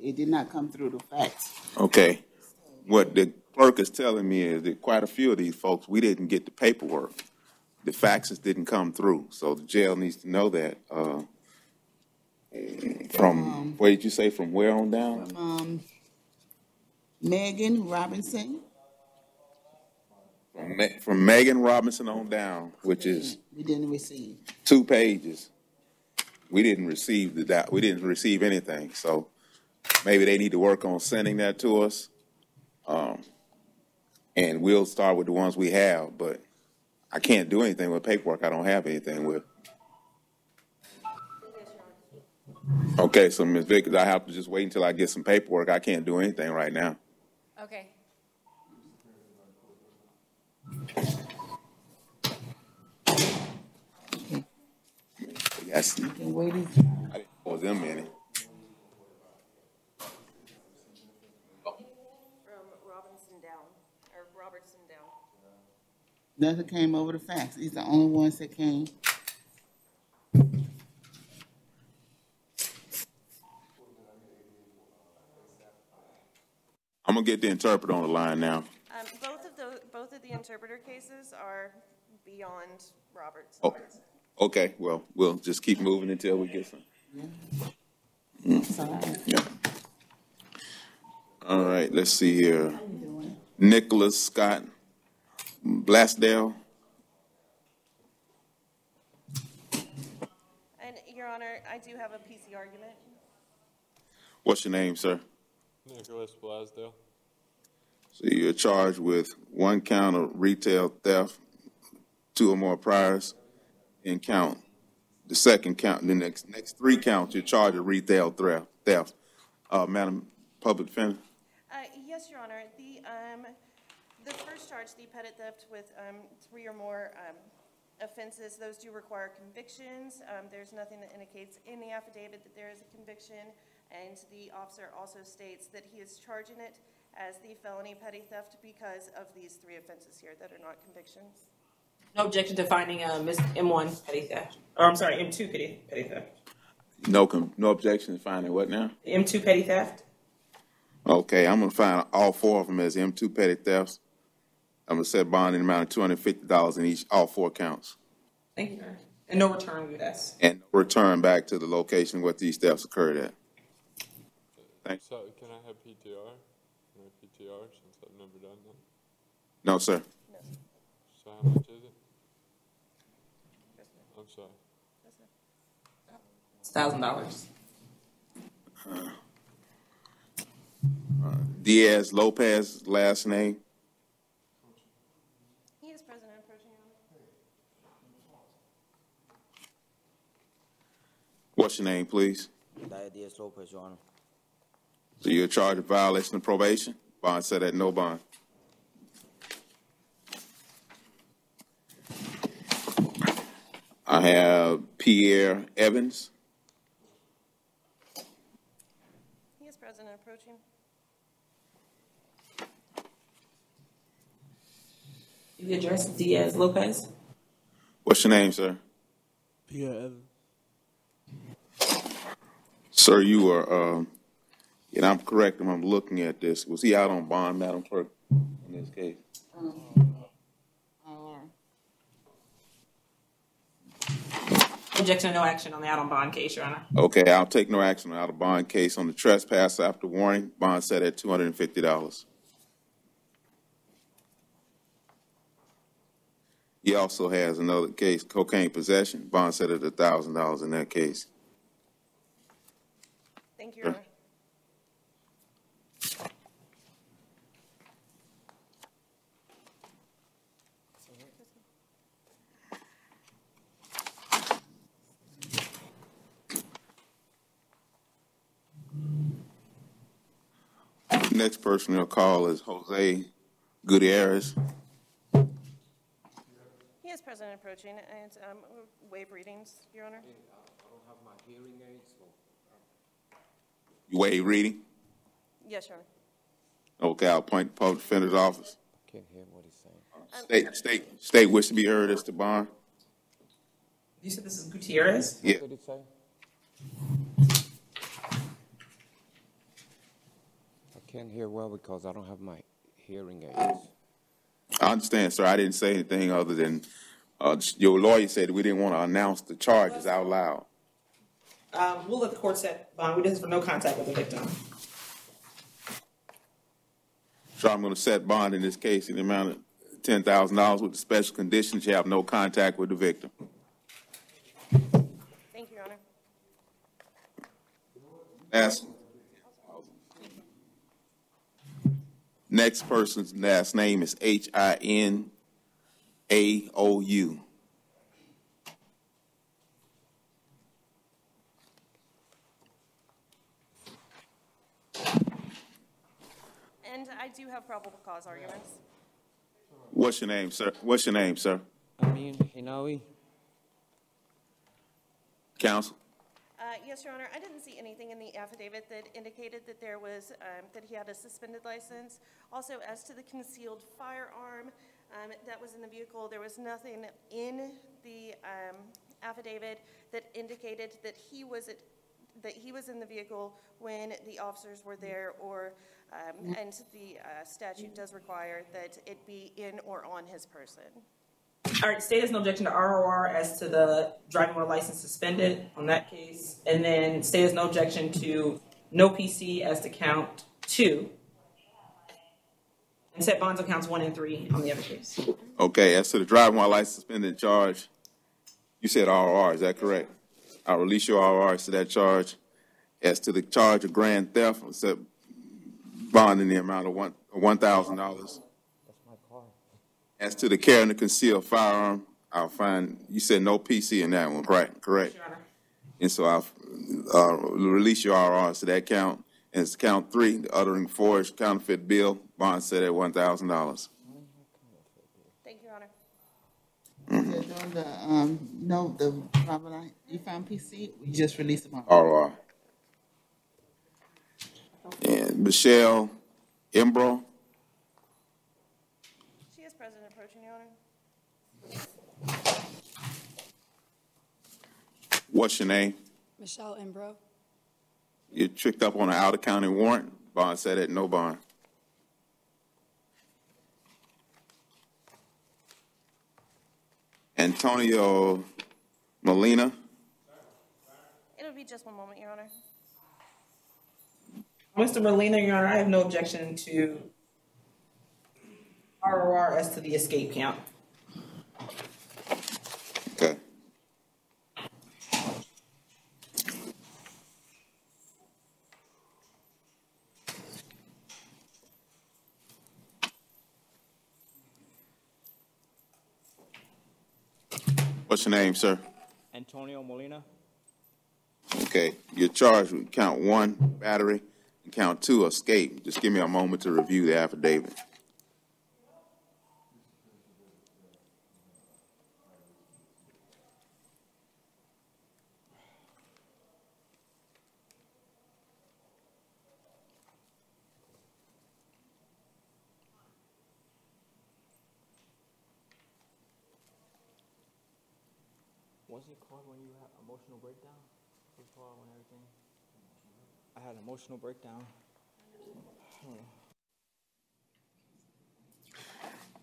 It did not come through the fax. Okay. What the clerk is telling me is that quite a few of these folks, we didn't get the paperwork. The faxes didn't come through, so the jail needs to know that. From where did you say? From where on down? From Megan Robinson. From Megan Robinson on down, which is we didn't receive 2 pages. We didn't receive we didn't receive anything. So maybe they need to work on sending that to us, and we'll start with the ones we have. But I can't do anything with paperwork I don't have anything with. Okay, so Ms. Vickers, I have to just wait until I get some paperwork. I can't do anything right now. Okay. Yes. You can wait. I didn't know them any. From Robertson down. Nothing came over the fax. These are the only ones that came. I'm gonna get the interpreter on the line now. Both of the interpreter cases are beyond Robertson. Oh, okay. Well, we'll just keep moving until we get some. Yeah. All right. Let's see here. Nicholas Scott Blasdale. And Your Honor, I do have a PC argument. What's your name, sir? Nicholas Blasdale. So you're charged with 1 count of retail theft, 2 or more priors, and count. The second count, the next 3 counts, you're charged with retail theft. Madam Public Defender? Yes, Your Honor. The first charge, the petty theft with 3 or more offenses, those do require convictions. There's nothing that indicates in the affidavit that there is a conviction, and the officer also states that he is charging it as the felony petty theft because of these 3 offenses here that are not convictions. No objection to finding Ms. M1 petty theft. Or I'm sorry, M2 petty theft. No objection to finding what now? M2 petty theft. Okay, I'm going to find all 4 of them as M2 petty thefts. I'm going to set bond in the amount of $250 in all 4 counts. Thank you, Your Honor. And no return, we would ask. And return back to the location where these thefts occurred at. Thanks. So can I have PTR? Can I have PTR since I've never done that? No, sir. No. So how much is it? I'm sorry. It's $1,000. Diaz Lopez, last name. He is present and approaching, Your Honor. What's your name, please? Diaz Lopez, Your Honor. So you're charged with violation of probation. Bond set at no bond. I have Pierre Evans. He is present and approaching. The address is Diaz Lopez. What's your name, sir? Pierre Evans. Sir, you are, and I'm correct if I'm looking at this. Was he out on bond, Madam Clerk, in this case? Objection, no action on the out on bond case, Your Honor. Okay, I'll take no action on out of bond case on the trespass after warning. Bond set at $250. He also has another case, cocaine possession. Bond set at $1,000 in that case. Thank you, Your Honor. Next person you'll call is Jose Gutierrez. He is present and approaching, and waive readings, Your Honor. I don't have my hearing aids. So You waive reading? Yes, Your Honor. Okay, I'll point the public defender's office. can't hear what he's saying. State wish to be heard as to bond. You said this is Gutierrez? Yeah. What did he say? Can't hear well because I don't have my hearing aids. I understand, sir. I didn't say anything other than your lawyer said we didn't want to announce the charges out loud. We'll let the court set bond. This is for no contact with the victim. So I'm going to set bond in this case in the amount of $10,000 with the special conditions you have no contact with the victim. Thank you, Your Honor. Next person's last name is Hinaou. And I do have probable cause arguments. What's your name, sir? What's your name, sir? Hinaou. Counsel? Yes, Your Honor. I didn't see anything in the affidavit that indicated that there was, that he had a suspended license. Also, as to the concealed firearm that was in the vehicle, there was nothing in the affidavit that indicated that he was in the vehicle when the officers were there, or and the statute does require that it be in or on his person. All right, state has no objection to ROR as to the driving while license suspended on that case. And then state has no objection to no PC as to count 2. And set bonds on counts 1 and 3 on the other case. Okay, as to the driving while license suspended charge, you said RR, is that correct? I'll release your RR to that charge. As to the charge of grand theft, I'll set bond in the amount of $1,000. As to the carrying a concealed firearm, I'll find, you said no PC in that one, right? Correct? Your Honor. And so I'll release your RRs to that count. And it's count 3, the uttering forged counterfeit bill, bond set at $1,000. Thank you, Your Honor. No, the problem you found PC, we just released them. RR. And Michelle Embro. She is present approaching, Your Honor. What's your name? Michelle Imbro. You're tricked up on an out-of-county warrant. Bond set at no bond. Antonio Molina. It'll be just one moment, Your Honor. Mr. Molina, Your Honor, I have no objection to ROR as to the escape count. Okay. What's your name, sir? Antonio Molina. Okay. You're charged with count 1, battery, and count 2, escape. Just give me a moment to review the affidavit. What's it called when you have emotional breakdown? What's it called when everything? I had an emotional breakdown.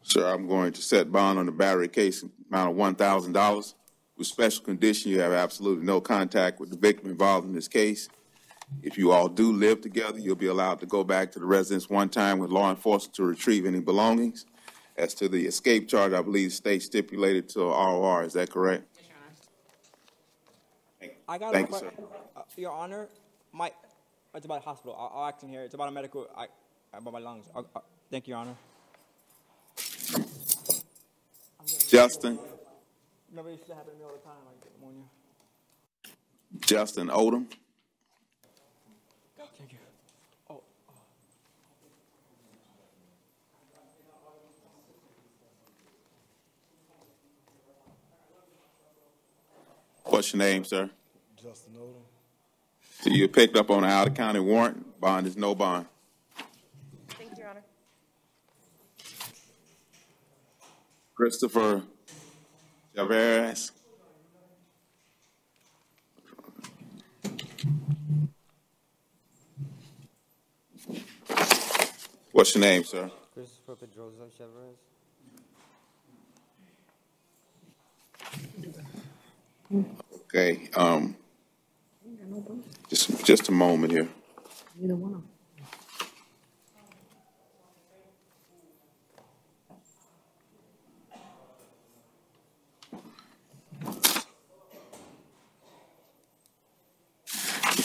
Sir, I'm going to set bond on the battery case amount of $1,000. With special condition, you have absolutely no contact with the victim involved in this case. If you all do live together, you'll be allowed to go back to the residence one time with law enforcement to retrieve any belongings. As to the escape charge, I believe the state stipulated to ROR. Is that correct? Yes, Your Honor. I got Thank a you, sir. Your Honor, it's about a hospital. I'll act in here. It's about a medical. About my lungs. Thank you, Your Honor. Justin. Remember, it used to happen to me all the time. I get pneumonia. Justin Odom. Thank you. Oh. What's your name, sir? Justin Odom. So you picked up on an out-of-county warrant. Bond is no bond. Thank you, Your Honor. Christopher Gutierrez. What's your name, sir? Christopher Pedrosa Chavez. Okay, just a moment here. You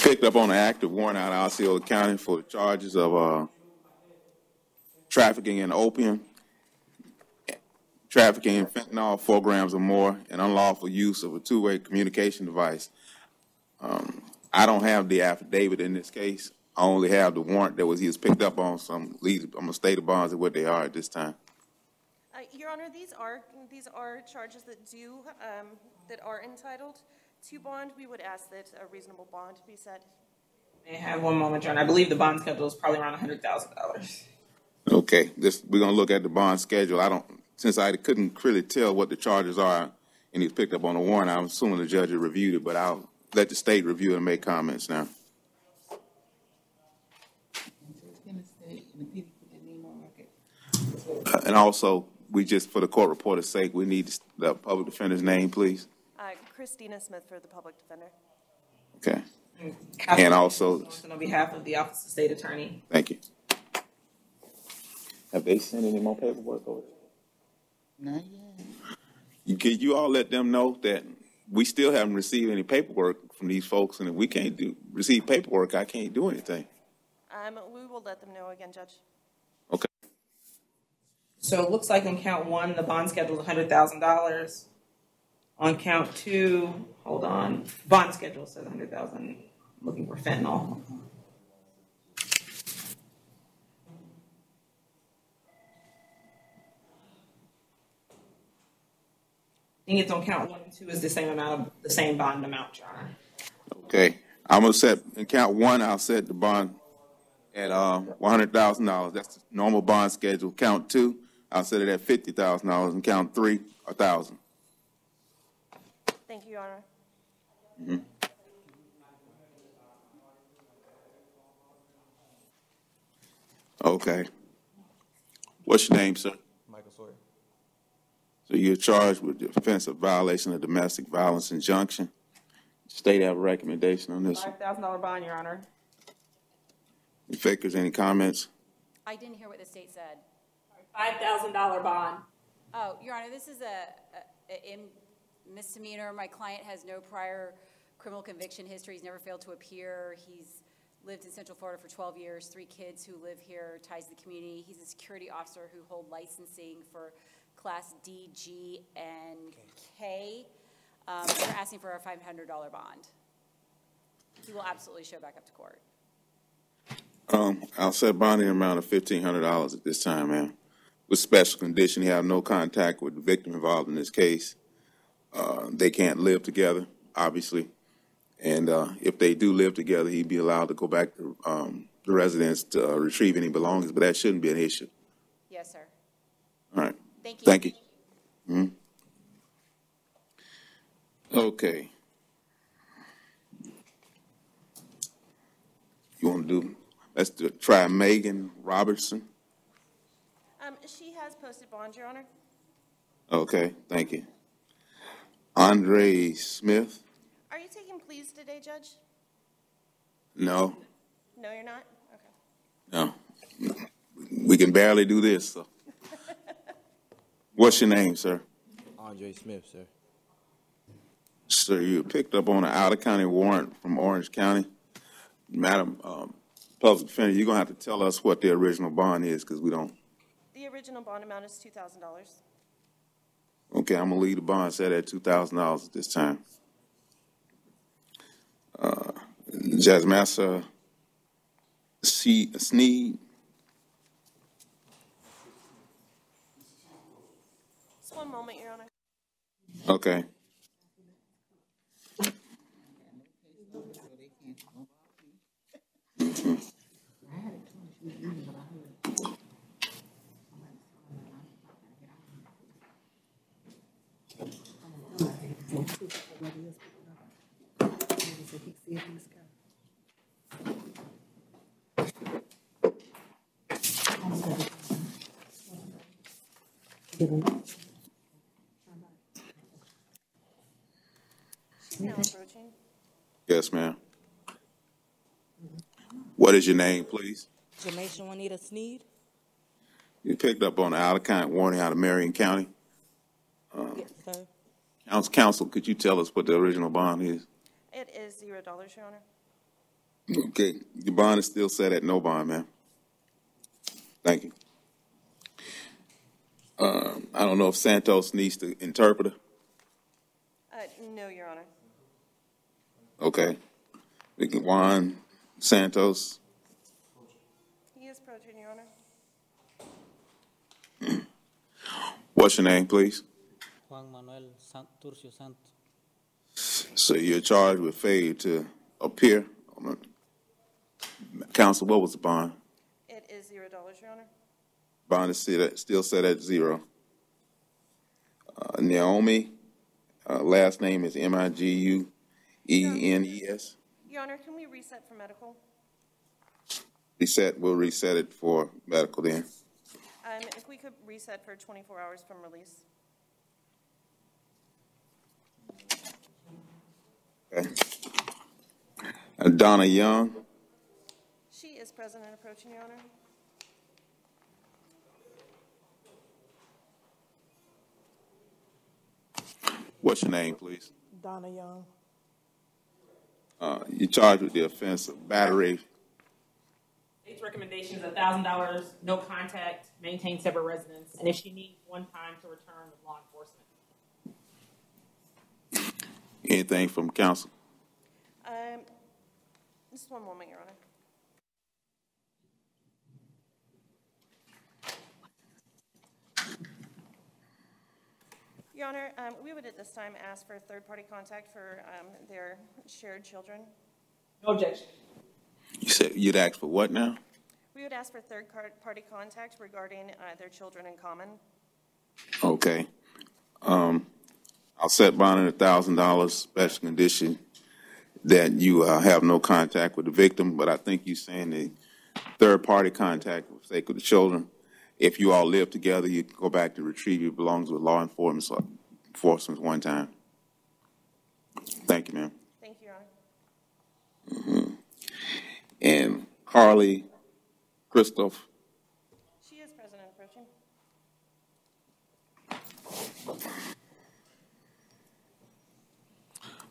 picked up on an active warrant out of Osceola County for the charges of trafficking in opium, trafficking in fentanyl, 4 grams or more, and unlawful use of a two-way communication device. I don't have the affidavit in this case. I only have the warrant he was picked up on. So I'm gonna state the bonds of what they are at this time. Your Honor, these are charges that that are entitled to bond. We would ask that a reasonable bond be set. May I have one moment, John? I believe the bond schedule is probably around $100,000. Okay, we're gonna look at the bond schedule. Since I couldn't really tell what the charges are, and he's picked up on a warrant, I'm assuming the judge had reviewed it, but I'll let the state review and make comments now. And also, for the court reporter's sake, we need the public defender's name, please. Christina Smith for the public defender. Okay. And also, on behalf of the Office of State Attorney. Thank you. Have they sent any more paperwork over? Not yet. Could you all let them know that we still haven't received any paperwork from these folks, and if we can't receive paperwork, I can't do anything. We will let them know again, Judge. Okay. So it looks like on count 1, the bond schedule is $100,000. On count 2, hold on, bond schedule says $100,000. Looking for fentanyl. I think it's on count 1 and 2 is the same bond amount, Your Honor. Okay. I'm gonna set in count 1. I'll set the bond at $100,000. That's the normal bond schedule. Count 2, I'll set it at $50,000. And count 3, 1,000. Thank you, Your Honor. Mm-hmm. Okay. What's your name, sir? Michael Sawyer. So you're charged with the offense of violation of domestic violence injunction. State have a recommendation on this. $5,000 bond, Your Honor. Fakers, any comments? I didn't hear what the state said. $5,000 bond. Oh, Your Honor, this is a misdemeanor. My client has no prior criminal conviction history. He's never failed to appear. He's lived in Central Florida for 12 years, 3 kids who live here, ties to the community. He's a security officer who hold licensing for Class D, G, and K. We're asking for a $500 bond. He will absolutely show back up to court. I'll set bonding amount of $1,500 at this time, ma'am. With special condition, he have no contact with the victim involved in this case. They can't live together, obviously. And if they do live together, he'd be allowed to go back to the residence to retrieve any belongings, but that shouldn't be an issue. Yes, sir. All right. Thank you. Thank you. Mm-hmm. Okay. You want to try Megan Robertson? She has posted bond, Your Honor. Okay, thank you. Andre Smith? Are you taking pleas today, Judge? No. No, you're not? Okay. No. We can barely do this. So. What's your name, sir? Andre Smith, sir. Sir, you picked up on an out-of-county warrant from Orange County. Madam Public Defender, you're going to have to tell us what the original bond is because we don't. The original bond amount is $2,000. Okay, I'm going to leave the bond set at $2,000 at this time. Jasmassa Sneed. Just one moment, Your Honor. Okay. She's now approaching. Yes, ma'am. What is your name, please? Jamaica Juanita Sneed? You picked up on the out-of-count warning out of Marion County. Yes, sir. Counsel, could you tell us what the original bond is? It is $0, Your Honor. Okay, your bond is still set at no bond, ma'am. Thank you. I don't know if Santos needs the interpreter. No, Your Honor. Okay. We can Juan Santos. He is approaching, Your Honor. What's your name, please? Juan Manuel Turcio Santos. So you're charged with failure to appear. Counsel, what was the bond? It is $0, Your Honor. Bond is still set at 0. Naomi, last name is Miguenes. Your Honor, can we reset for medical? We'll reset it for medical then. If we could reset for 24 hours from release. Okay. Donna Young, She is present and approaching, Your Honor. what's your name, please? Donna Young. You're charged with the offense of battery. State's recommendation is $1,000, no contact, maintain separate residence, and if she needs one time to return with law enforcement. Anything from counsel? Just one moment, Your Honor. Your Honor, we would at this time ask for third-party contact for their shared children. No objection. You said you'd ask for what now? We would ask for third-party contact regarding their children in common. Okay. I'll set bond at $1,000, special condition that you have no contact with the victim, but I think you're saying the third-party contact for the sake of the children. If you all live together, you can go back to retrieve your belongings with law enforcement one time. Thank you, ma'am. Thank you, Your Honor. And Carly Christoph. She is present and approaching.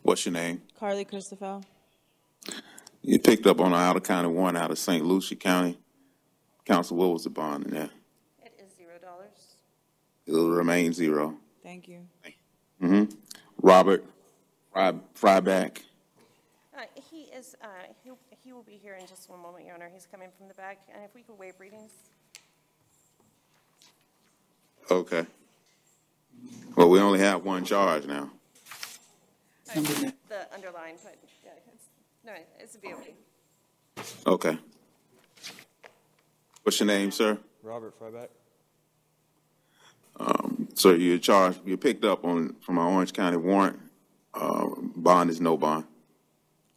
What's your name? Carly Christopher. You picked up on an out-of-county warrant out of St. Lucie County. Counsel, what was the bond in there? It is $0. It'll remain 0. Thank you. Robert Fryback. He is. He will be here in just one moment, Your Honor. He's coming from the back, and if we could waive readings. Okay. Well, we only have one charge now. The underline, but yeah, it's a BOD. Okay. What's your name, sir? Robert Fryback. Sir, you're charged. You're picked up from our Orange County warrant. Bond is no bond.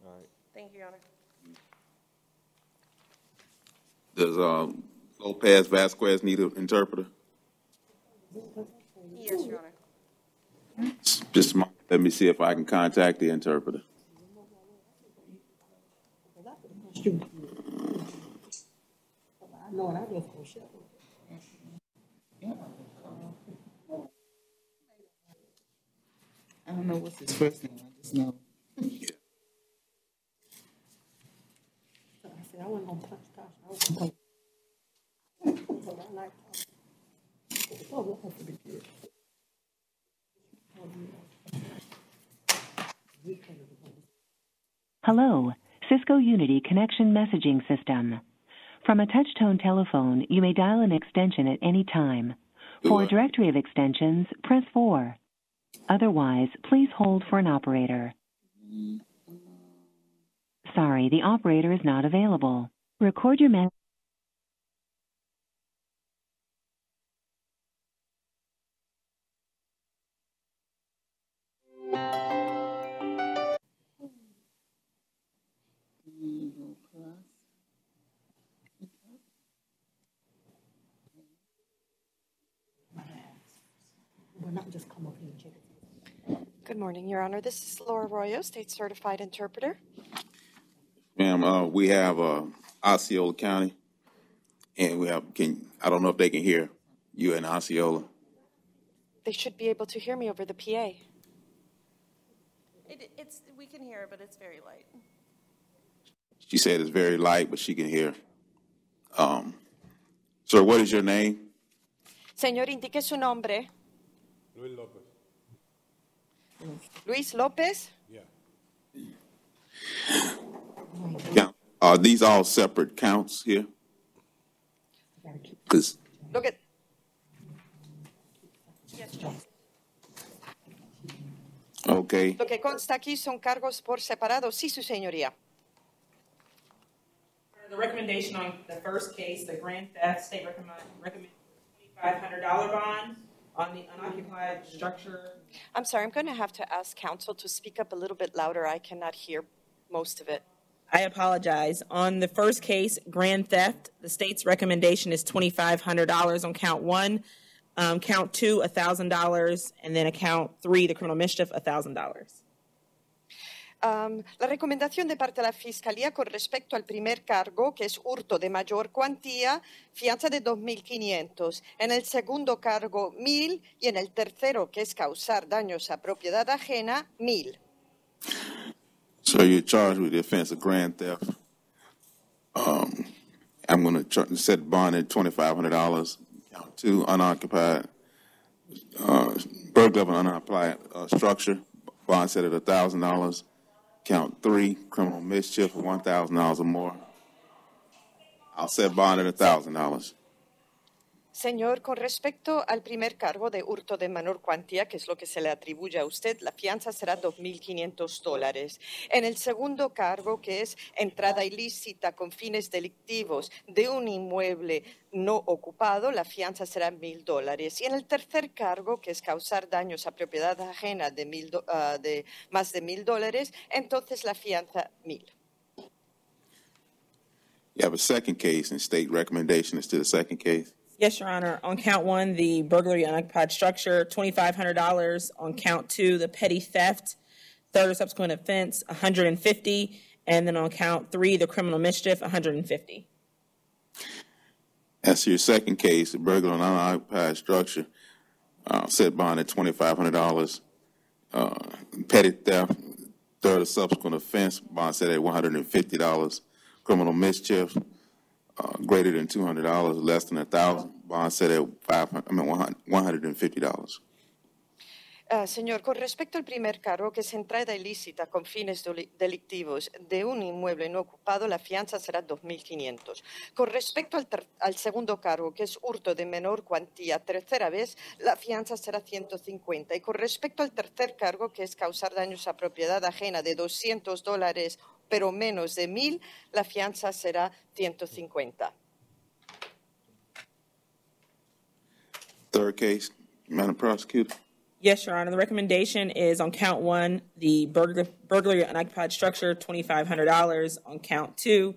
All right. Thank you, Your Honor. Does Lopez Vasquez need an interpreter? Yes, Your Honor. Just a moment. Let me see if I can contact the interpreter. I don't know what's his first name. I just know. Hello, Cisco Unity Connection Messaging System. From a touch-tone telephone, you may dial an extension at any time. For a directory of extensions, press 4. Otherwise, please hold for an operator. Sorry, the operator is not available. Record your message. Good morning, Your Honor. This is Laura Arroyo, State Certified Interpreter. Ma'am, we have Osceola County, and we have, I don't know if they can hear you in Osceola. They should be able to hear me over the PA. We can hear, but it's very light. She said it's very light, but she can hear. Sir, what is your name? Señor, indique su nombre. Luis Lopez. Luis Lopez. Yeah. Are these all separate counts here? Because Look at. okay. Lo que consta aquí son cargos por separado. Sí, su señoría. The recommendation on the first case, the grand theft, state recommend $2,500 bond on the unoccupied structure. I'm sorry, I'm going to have to ask counsel to speak up a little bit louder. I cannot hear most of it. I apologize. On the first case, grand theft, the state's recommendation is $2,500 on count one, count two, $1,000, and then count three, the criminal mischief, $1,000. La recomendación de parte de la Fiscalía con respecto al primer cargo, que es hurto de mayor cuantía, fianza de 2.500. En el segundo cargo, 1.000. Y en el tercero, que es causar daños a propiedad ajena, 1.000. So you're charged with the offense of grand theft. I'm going to set bond at $2,500. Count two, unoccupied, burglary of an unoccupied structure, bond set at $1,000. Count three, criminal mischief, $1,000 or more. I'll set bond at $1,000. Señor, con respecto al primer cargo de hurto de menor cuantía, que es lo que se le atribuye a usted, la fianza será $2.500. En el segundo cargo, que es entrada ilícita con fines delictivos de un inmueble no ocupado, la fianza será $1.000. Y en el tercer cargo, que es causar daños a propiedad ajena de más de $1.000, entonces la fianza $1.000. You have a second case, and state recommendation is to the second case. Yes, Your Honor. On count one, the burglary of unoccupied structure, $2,500. On count two, the petty theft, third or subsequent offense, $150. And then on count three, the criminal mischief, $150. As to your second case, the burglary of an unoccupied structure, set bond at $2,500. Petty theft, third or subsequent offense, bond set at $150. Criminal mischief, greater than $200, less than $1,000. Bond set at $150. Señor, con respecto al primer cargo, que es entrada ilícita con fines delictivos de un inmueble no ocupado, la fianza será $2.500. Con respecto al segundo cargo, que es hurto de menor cuantía, tercera vez, la fianza será $150. Y con respecto al tercer cargo, que es causar daños a propiedad ajena de $200, pero menos de 1.000, la fianza será $150. Third case, Madam Prosecutor. Yes, Your Honor. The recommendation is on count one, the burglary of unoccupied structure, $2,500. On count two,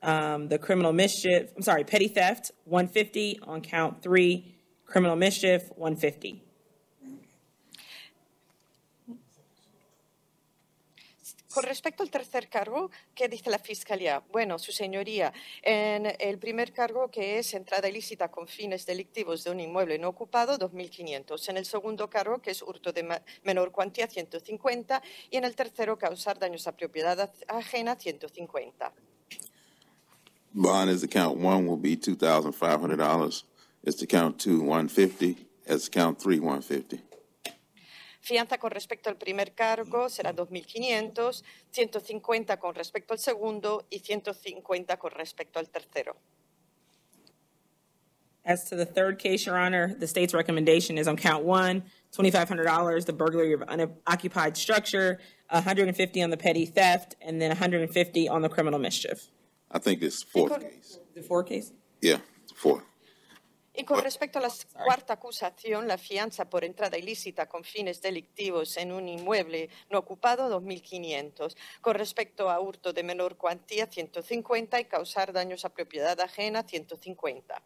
the criminal mischief, petty theft, $150. On count three, criminal mischief, $150. Con respecto al tercer cargo, ¿qué dice la Fiscalía? Bueno, su señoría, en el primer cargo, que es entrada ilícita con fines delictivos de un inmueble no ocupado, $2.500. En el segundo cargo, que es hurto de menor cuantía, $150. Y en el tercero, causar daños a propiedad ajena, $150. Bond as to count one will be $2,500. As to count two, $150. As to count three, $150. Fianza con respecto al primer cargo será $2.500, $150 con respecto al segundo y $150 con respecto al tercero. As to the third case, Your Honor, the state's recommendation is on count one, $2,500, the burglary of unoccupied structure, $150 on the petty theft, and then $150 on the criminal mischief. I think it's fourth case. The fourth case? Yeah, fourth. Y con respecto a la cuarta acusación, la fianza por entrada ilícita con fines delictivos en un inmueble no ocupado, $2.500. Con respecto a hurto de menor cuantía, $150 y causar daños a propiedad ajena, $150.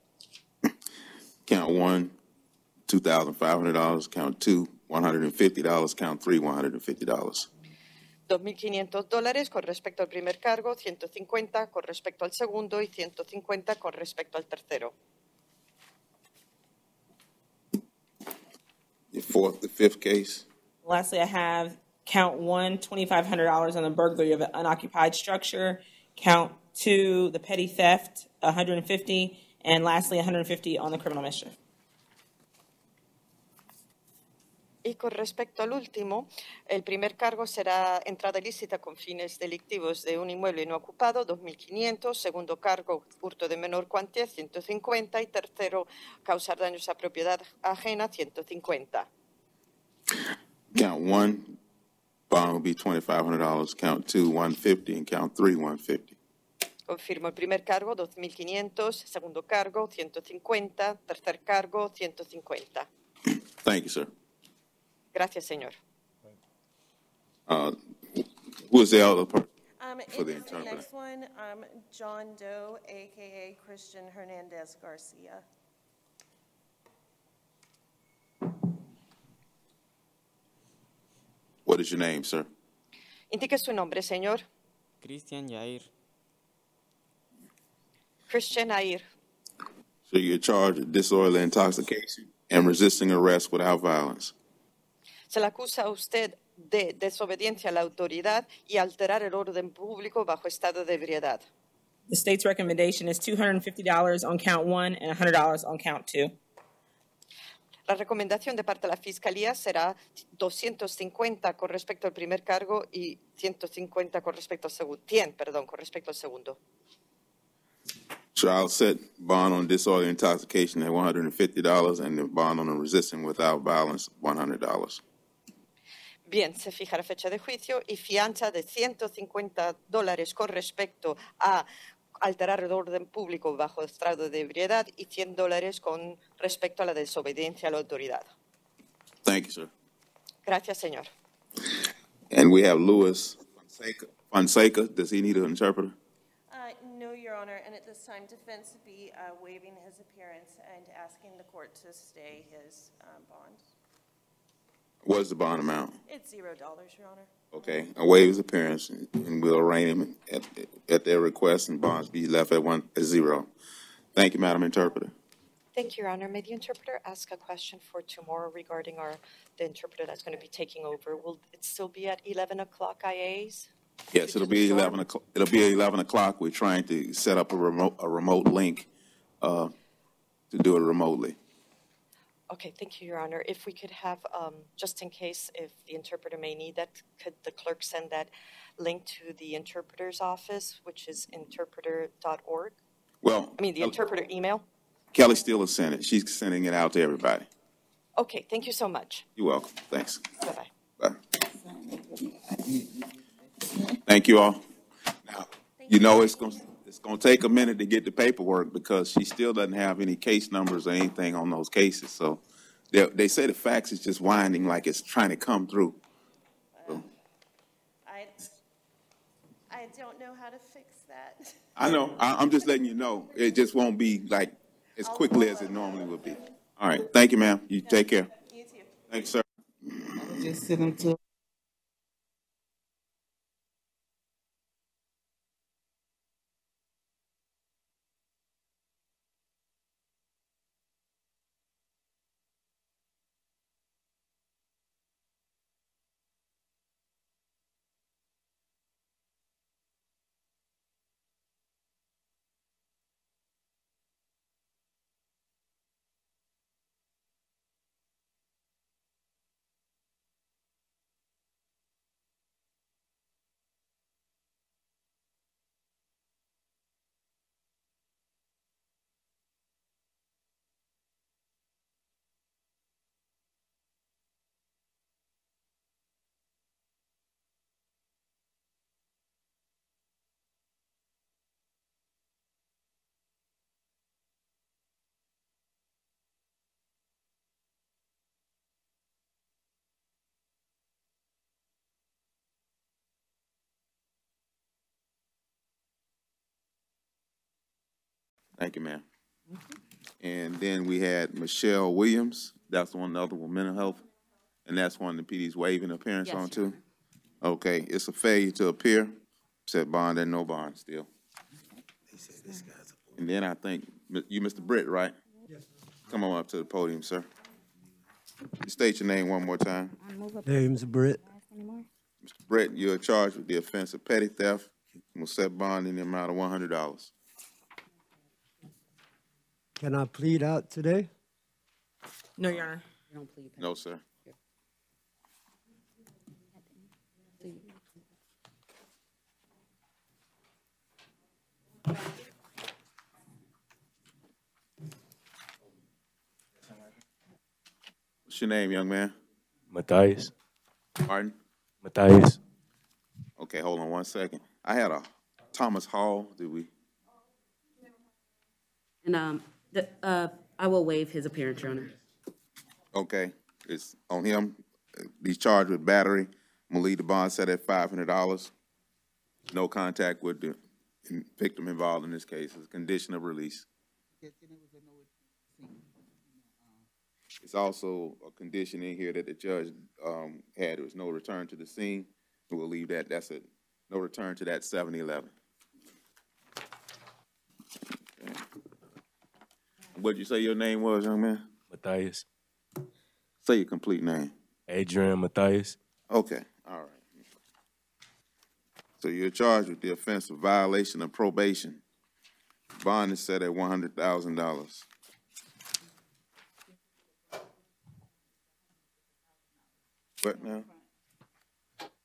Count one, $2,500. Count two, $150. Count three, $150. $2.500 con respecto al primer cargo, 150 con respecto al segundo y 150 con respecto al tercero. The fifth case. Lastly, I have count one, $2,500 on the burglary of an unoccupied structure. Count two, the petty theft, $150, and lastly, $150 on the criminal mischief. Y con respecto al último, el primer cargo será entrada ilícita con fines delictivos de un inmueble no ocupado, 2.500. Segundo cargo, hurto de menor cuantía, 150. Y tercero, causar daños a propiedad ajena, 150. Count one, bond will be $2,500. Count two, $150, and count three, $150. Confirmo el primer cargo, 2.500. Segundo cargo, 150. Tercer cargo, 150. Thank you, sir. Gracias, señor. Who is the other person for the The interpreter? next one, John Doe, AKA Christian Hernandez Garcia. What is your name, sir? Indique su nombre, señor. Cristian Yair. Christian Air. So you're charged with disorderly intoxication and resisting arrest without violence. Se le acusa a usted de desobediencia a la autoridad y alterar el orden público bajo estado de ebriedad. The state's recommendation is $250 on count one and $100 on count two. La recomendación de parte de la Fiscalía será 250 con respecto al primer cargo y 150 con respecto al segundo. 100, perdón, con respecto al segundo. So I'll set bond on disorderly intoxication at $150 and the bond on resisting without violence, $100. Bien, se fija la fecha de juicio y fianza de $150 con respecto a alterar el orden público bajo estado de ebriedad y $100 con respecto a la desobediencia a la autoridad. Thank you, sir. Gracias, señor. And we have Louis Fonseca. Does he need an interpreter? No, Your Honor, and at this time, defense would be waiving his appearance and asking the court to stay his bond. What is the bond amount? It's $0, Your Honor. Okay, I'll waive his appearance and we'll arraign him at their request and bonds be left at $0. Thank you, Madam Interpreter. Thank you, Your Honor. May the interpreter ask a question for tomorrow regarding the interpreter that's going to be taking over? Will it still be at 11 o'clock IAs? Yes, it'll be 11 o'clock. It'll be 11 o'clock. We're trying to set up a remote link to do it remotely. Okay, thank you, Your Honor. If we could have, just in case if the interpreter may need that, could the clerk send that link to the interpreter's office, which is interpreter.org? Well, I mean, the interpreter email? Kelly still has sent it. She's sending it out to everybody. Okay, thank you so much. You're welcome. Thanks. Bye-bye. Bye. Thank you all. Now, you know it's going to take a minute to get the paperwork because she still doesn't have any case numbers or anything on those cases. So they say the fax is just winding like it's trying to come through. So. I don't know how to fix that. I know. I'm just letting you know. It just won't be like as quickly as it normally would be. All right. Thank you, ma'am. You take care. You too. Thanks, sir. Just sit them to. Thank you, ma'am. And then we had Michelle Williams. That's the one, the other one, mental health? And that's one the PD's waiving appearance Yes, on Your too? Okay, it's a failure to appear, set bond and no bond still. And then I think, you Mr. Britt, right? Yes. Come on up to the podium, sir. State your name one more time. Name's Britt. Mr. Britt, you're charged with the offense of petty theft and will set bond in the amount of $100. Can I plead out today? No, Your Honor. No, sir. What's your name, young man? Matthias. Martin? Matthias. Okay, hold on one second. I had a Thomas Hall, did we? And I will waive his appearance, Your Honor. Okay, it's on him. He's charged with battery. I'm gonna leave the bond set at $500. No contact with the victim involved in this case. It's a condition of release. It's also a condition in here that the judge had. There was no return to the scene. We'll leave that. That's a no return to that 7-Eleven. Okay. What'd you say your name was, young man? Matthias. Say your complete name. Adrian Matthias. Okay, all right. So you're charged with the offense of violation of probation. Bond is set at $100,000. What now?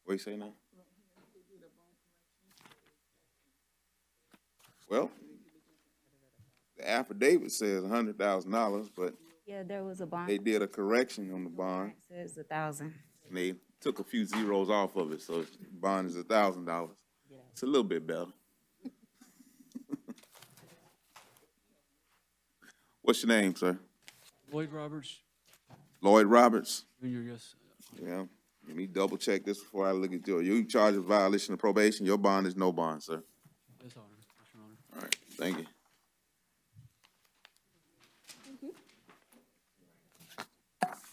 What you say now? Well, the affidavit says $100,000, but Yeah, there was a bond. they did a correction on the bond. It says 1,000. And they took a few zeros off of it, so bond is $1,000. It's a little bit better. What's your name, sir? Lloyd Roberts. Lloyd Roberts? Junior, yes. Yeah. Let me double check this before I look at you. You charged with violation of probation. Your bond is no bond, sir. Yes, Your Honor. Yes, Your Honor. All right. Thank you.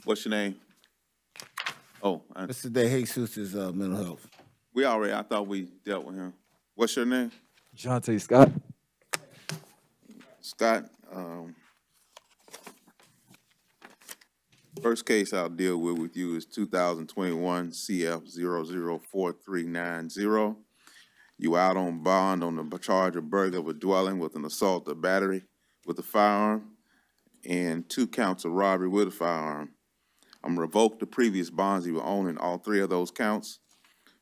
What's your name? Oh, Mr. De Jesus is mental health. I thought we dealt with him. What's your name? Jonte Scott. Scott, first case I'll deal with you is 2021 CF 004390. You out on bond on the charge of burglary of a dwelling with an assault or battery with a firearm and 2 counts of robbery with a firearm. I'm gonna revoke the previous bonds you were owning all 3 of those counts.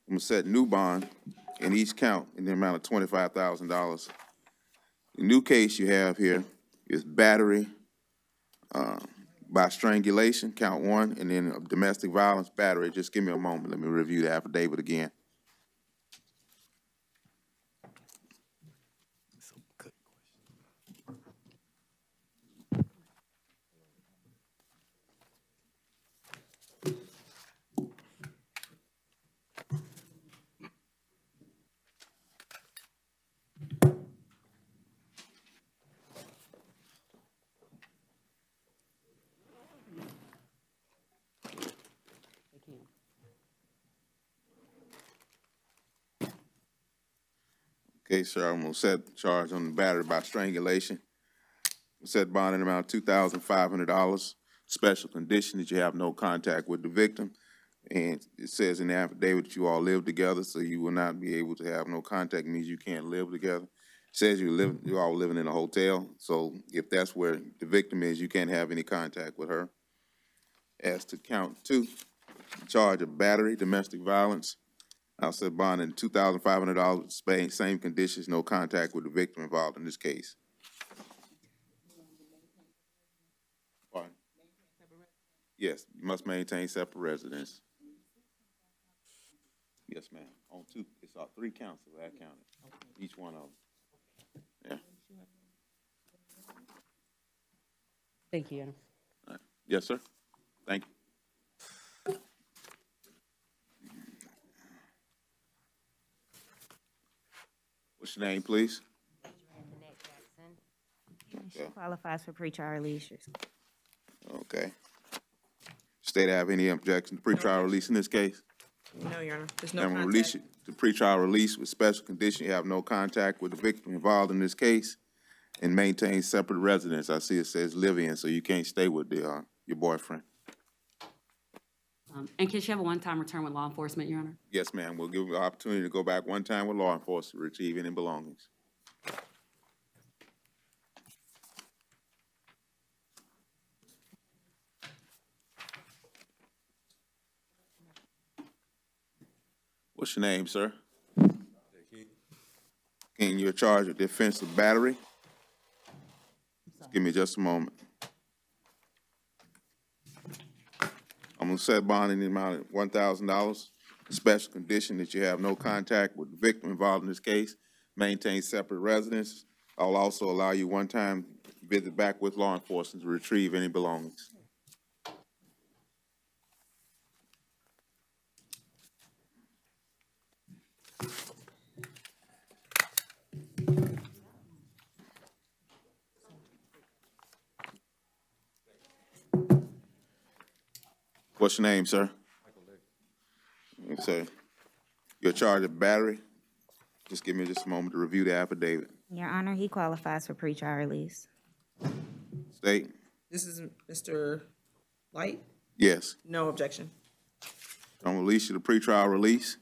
I'm gonna set new bond in each count in the amount of $25,000. The new case you have here is battery by strangulation, count 1, and then domestic violence battery. Just give me a moment. Let me review the affidavit again. Okay, sir, I'm gonna set charge on the battery by strangulation. Set bond in the amount of $2,500. Special condition that you have no contact with the victim. And it says in the affidavit that you all live together, so you will not be able to have no contact. It means you can't live together. It says you're all living in a hotel, so if that's where the victim is, you can't have any contact with her. As to count 2, charge of battery, domestic violence. I'll set bond in $2,500, same conditions, no contact with the victim involved in this case. Pardon? Yes, you must maintain separate residence. Yes, ma'am. On 2, it's 3 counts of that counted, each one of them. Yeah. Thank you, Your Honor. All right. Yes, sir. Thank you. What's your name, please? She qualifies for pretrial release. Okay. State have any objection to pretrial release in this case? No, Your Honor. There's no I'm gonna contact. release you to pretrial release with special condition. You have no contact with the victim involved in this case and maintain separate residence. I see it says live in, so you can't stay with the, your boyfriend. And can she have a one-time return with law enforcement, Your Honor? Yes, ma'am. We'll give you the opportunity to go back one time with law enforcement to retrieve any belongings. What's your name, sir? King, you're charged with defensive battery. Give me just a moment. I'm gonna set bond in the amount of $1,000. Special condition that you have no contact with the victim involved in this case. Maintain separate residence. I'll also allow you one-time visit back with law enforcement to retrieve any belongings. What's your name, sir? Okay. You're charged with battery. Just give me just a moment to review the affidavit. Your Honor, he qualifies for pretrial release. State? This is Mr. Light? Yes. No objection. I'm gonna release you to pretrial release.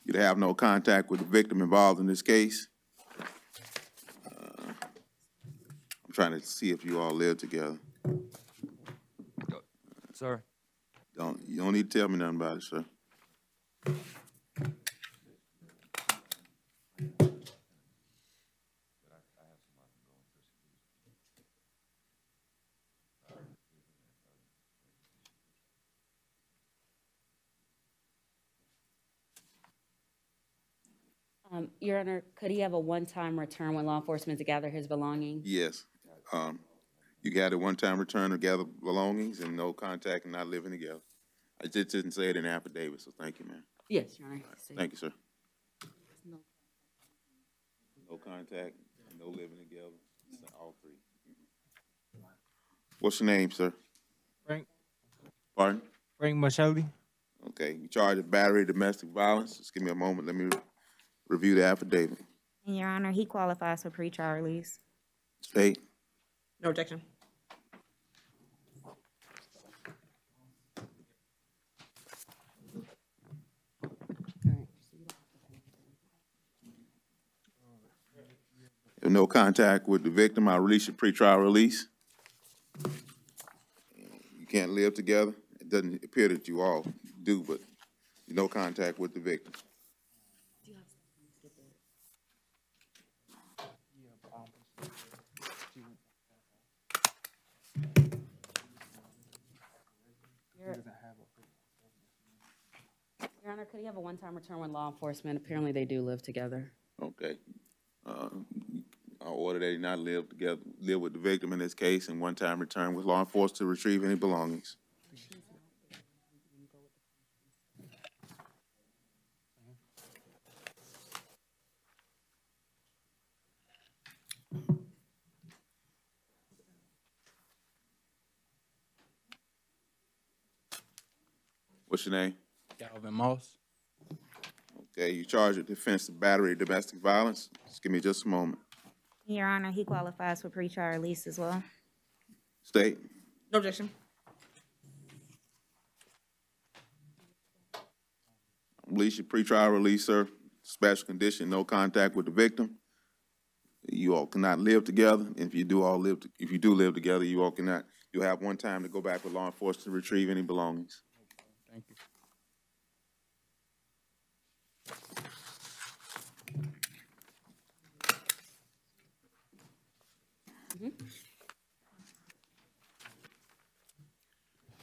You'd have no contact with the victim involved in this case. I'm trying to see if you all live together. Sir. You don't need to tell me nothing about it, sir. Your Honor, could he have a one-time return with law enforcement to gather his belongings? Yes. You got a one-time return to gather belongings and no contact and not living together. I just didn't say it in the affidavit, so thank you, ma'am. Yes, Your Honor. Thank you, sir. No contact, no living together, all three. What's your name, sir? Frank. Pardon? Frank Michelli. Okay, you charged with battery, domestic violence. Just give me a moment. Let me review the affidavit. And Your Honor, he qualifies for pretrial release. State? No objection. If no contact with the victim, I'll release your pretrial release. You can't live together. It doesn't appear that you all do, but no contact with the victim. Your Honor, could he have a one-time return with law enforcement? Apparently, they do live together. Okay. I order that he not live together, live with the victim in this case, and one-time return with law enforcement to retrieve any belongings. What's your name? Calvin Moss. Okay, you charged with defensive battery, domestic violence. Just give me just a moment. Your Honor, he qualifies for pretrial release as well. State? No objection. Release your pretrial release, sir. Special condition, no contact with the victim. You all cannot live together. If you do live together, you all cannot. You'll have one time to go back with law enforcement to retrieve any belongings. Thank you.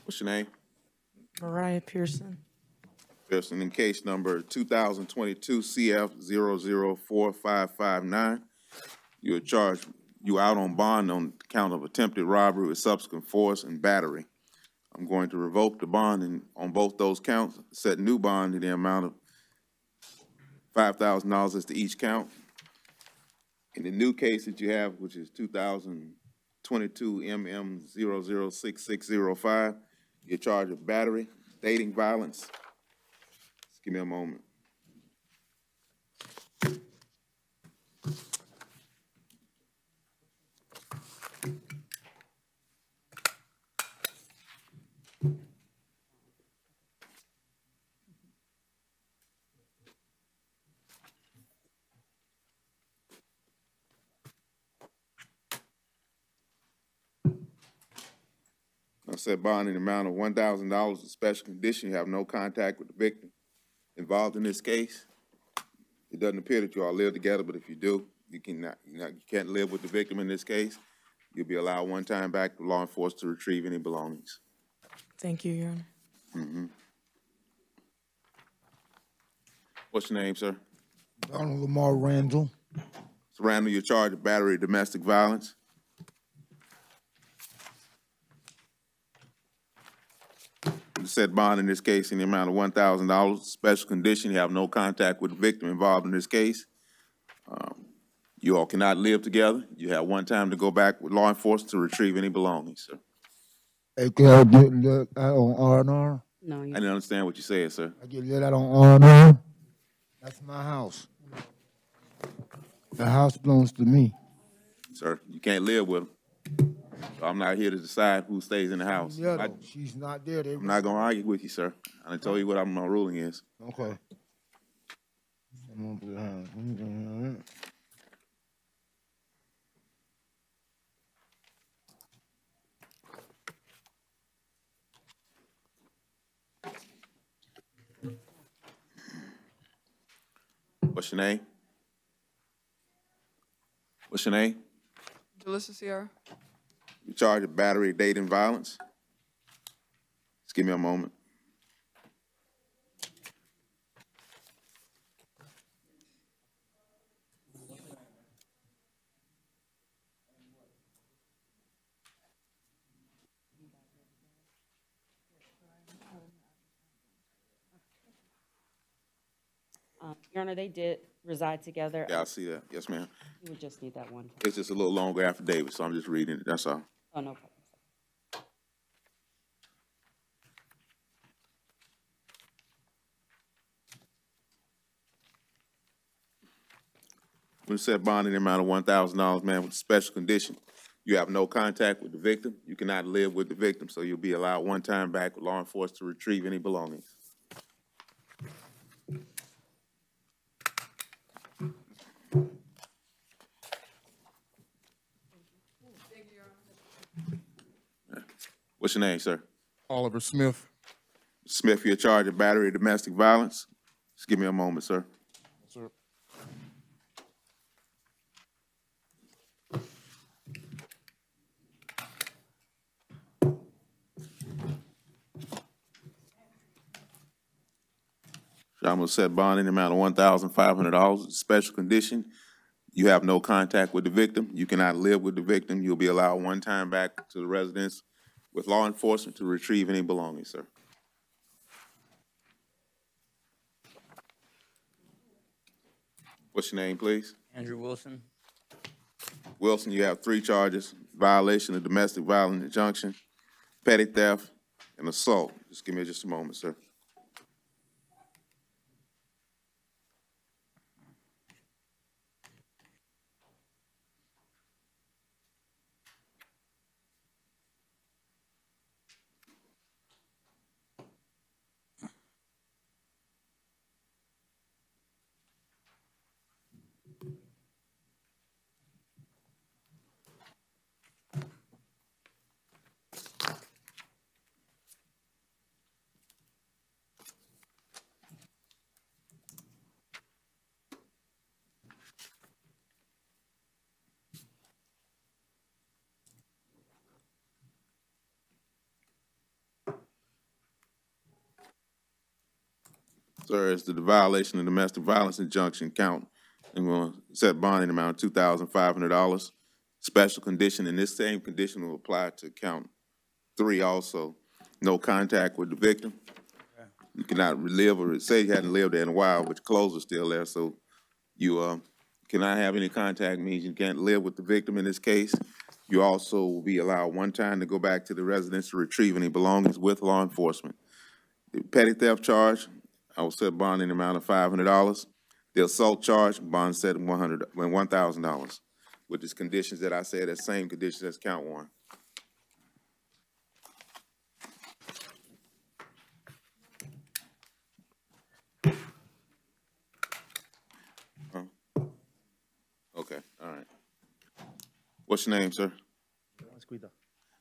What's your name? Mariah Pearson. Pearson, in case number 2022 CF 004559, you're charged, you out on bond on count of attempted robbery with subsequent force and battery. I'm going to revoke the bond on both those counts, set new bond in the amount of $5,000 as to each count. In the new case that you have, which is 2022 MM 006605, You're charged with battery, dating violence. Just give me a moment. I said bond in the amount of $1,000 in special condition. You have no contact with the victim involved in this case. It doesn't appear that you all live together, but if you do, you can't live with the victim in this case. You'll be allowed one time back to law enforcement to retrieve any belongings. Thank you, Your Honor. Mm-hmm. What's your name, sir? Donald Lamar Randall. So Randall, you're charged with battery of domestic violence. You said bond in this case in the amount of $1,000. Special condition, you have no contact with the victim involved in this case. You all cannot live together. You have one time to go back with law enforcement to retrieve any belongings, sir. Hey, can I get let out on R&R? No, I didn't understand what you said, sir. I get let out on R&R? That's my house. The house belongs to me. Sir, you can't live with them. So I'm not here to decide who stays in the house. Yeah, she's not there. I'm not going to argue with you, sir. I done told you what my ruling is. Okay. What's your name? What's your name? Jalissa Sierra. You're charged with battery, dating violence. Just give me a moment. Your Honor, they did reside together. Yeah, I see that. Yes, ma'am. You would just need that one. It's just a little longer affidavit, so I'm just reading it. That's all. Oh, no problem. When it said bond in the amount of $1,000, man, with a special condition, you have no contact with the victim. You cannot live with the victim, so you'll be allowed one time back with law enforcement to retrieve any belongings. What's your name, sir? Oliver Smith. Smith, you're charged with battery of domestic violence. Just give me a moment, sir. Sir. I'm going to set bond in the amount of $1,500. Special condition, you have no contact with the victim. You cannot live with the victim. You'll be allowed one time back to the residence with law enforcement to retrieve any belongings, sir. What's your name, please? Andrew Wilson. Wilson, you have 3 charges: violation of domestic violence injunction, petty theft, and assault. Just give me just a moment, sir. Sir, it's the violation of domestic violence injunction count. I'm going to set bonding amount of $2,500. Special condition, and this same condition will apply to count 3 also. No contact with the victim. You cannot relive or say you hadn't lived there in a while, but your clothes are still there, so you cannot have any contact means you can't live with the victim in this case. You also will be allowed one time to go back to the residence to retrieve any belongings with law enforcement. The petty theft charge, I will set bond in the amount of $500. The assault charge, bond set at $1,000. With these conditions that I said, that same conditions as count one. Okay, all right. What's your name, sir? Mesquita.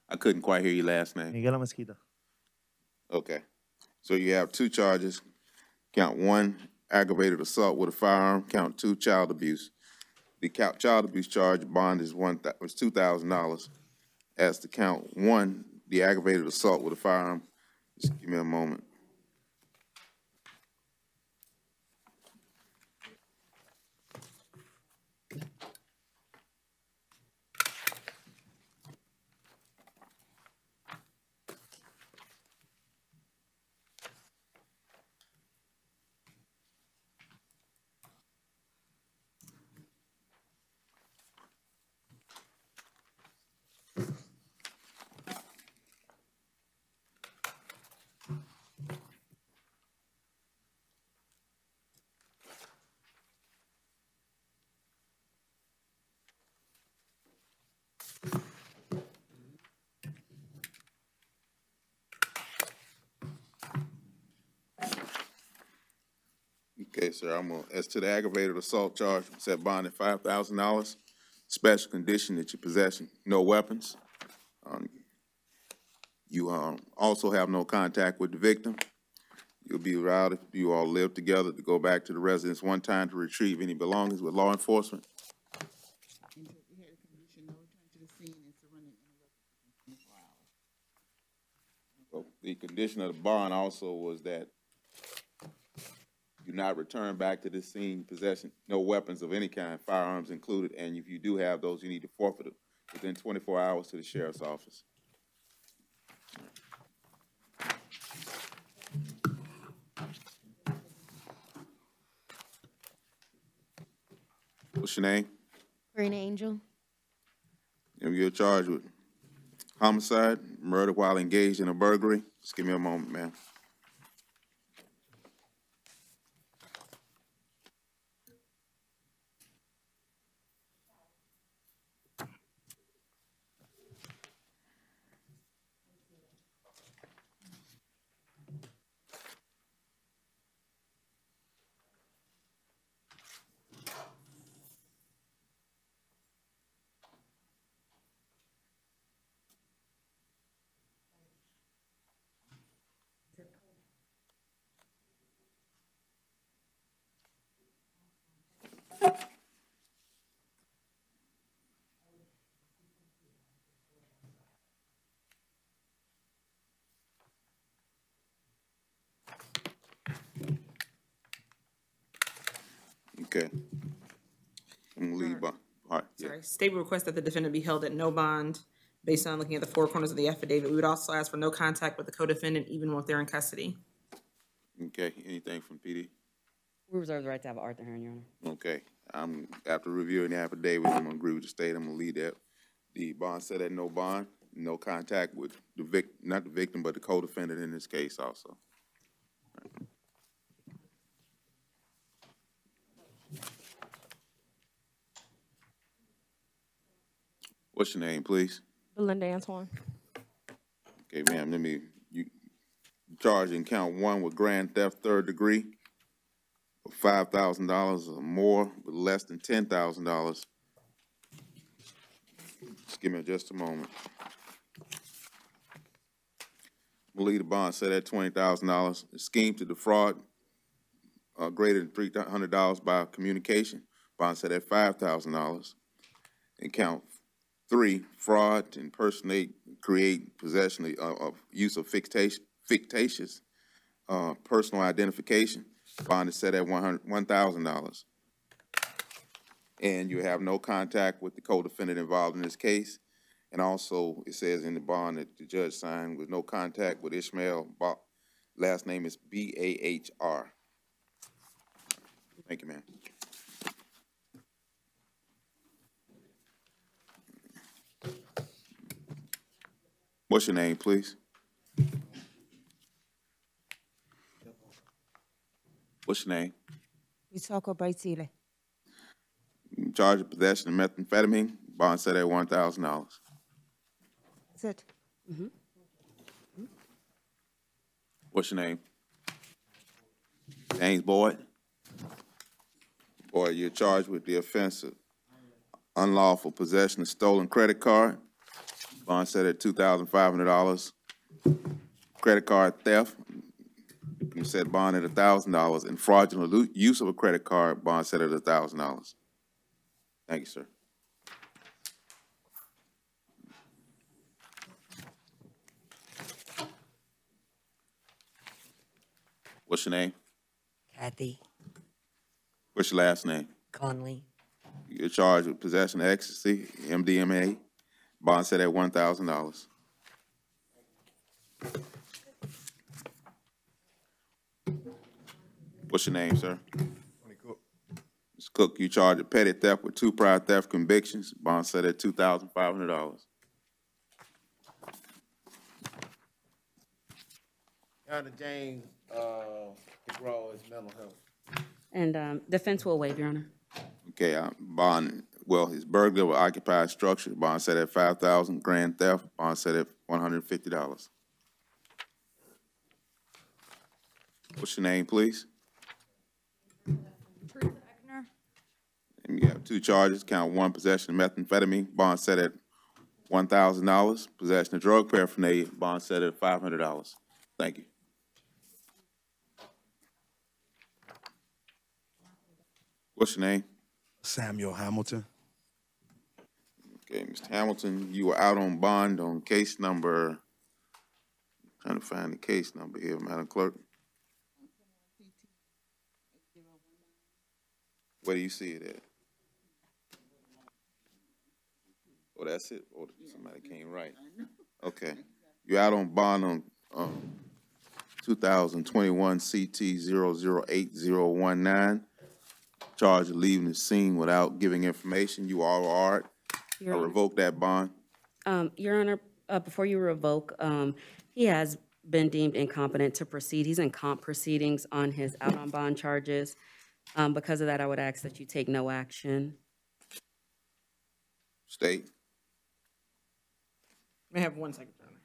I couldn't quite hear your last name. Miguel Mesquita. Okay. So you have two charges. Count one, aggravated assault with a firearm. Count two, child abuse. The child abuse charge bond is $2,000. As to count one, the aggravated assault with a firearm, just give me a moment. Okay, sir, as to the aggravated assault charge, set bond at $5,000. Special condition that you possess no weapons. You also have no contact with the victim. You'll be allowed, if you all live together, to go back to the residence one time to retrieve any belongings with law enforcement. We had a condition, no return to the scene and surrender in 24 hours. Well, the condition of the bond also was that you not return back to the scene, possessing no weapons of any kind, firearms included, and if you do have those, you need to forfeit it within 24 hours to the sheriff's office. What's your name? Green Angel. And you're charged with homicide, murder while engaged in a burglary. Just give me a moment, ma'am. Okay. I'm gonna leave. All right. Sorry. State would request that the defendant be held at no bond based on looking at the four corners of the affidavit. We would also ask for no contact with the co-defendant even if they're in custody. Okay. Anything from PD? We reserve the right to have an Arthur hearing, Your Honor. Okay. After reviewing the affidavit, I'm gonna agree with the state. I'm gonna leave that. The bond set at no bond, no contact with the not the victim, but the co-defendant in this case also. What's your name, please? Belinda Antoine. Okay, ma'am, you charge in count one with grand theft third degree of $5,000 or more with less than $10,000. Just give me just a moment. We'll leave the bond set at $20,000. The scheme to defraud greater than $300 by communication, bond set at $5,000. And count three, fraud, impersonate, create, possession of use of fictitious personal identification. Bond is set at $1,000. And you have no contact with the co-defendant involved in this case. And also, it says in the bond that the judge signed with no contact with Ishmael. Last name is B-A-H-R. Thank you, ma'am. What's your name, please? What's your name? Isoko Baitile. Charged with possession of methamphetamine, bond set at $1,000. That's it. What's your name? James Boyd. Boyd, you're charged with the offense of unlawful possession of stolen credit card, bond set at $2,500. Credit card theft, you set bond at $1,000, and fraudulent use of a credit card, bond set at $1,000. Thank you, sir. What's your name? Kathy What's your last name? Conley. You're charged with possession of ecstasy, MDMA, bond set at $1,000. What's your name, sir? Mr. Cook, you charged with petty theft with 2 prior theft convictions, bond set at $2,500. Under James, DeGraw is mental health. And defense will waive, Your Honor. Okay, bond, well, his burglary with occupied structure, bond set at $5,000, grand theft, bond set at $150. What's your name, please? And you have 2 charges, count 1, possession of methamphetamine, bond set at $1,000, possession of drug paraphernalia, bond set at $500. Thank you. What's your name? Samuel Hamilton. Okay, Mr. Hamilton, you were out on bond on case number, trying to find the case number here, Madam Clerk. Where do you see it at? Oh, that's it? Oh, somebody came right. Okay. You're out on bond on 2021 CT 008019. Charge of leaving the scene without giving information. You all are. I revoke that bond. Your Honor, before you revoke, he has been deemed incompetent to proceed. He's in comp proceedings on his out on bond charges. Because of that, I would ask that you take no action. State. May I have 1 second, Your Honor?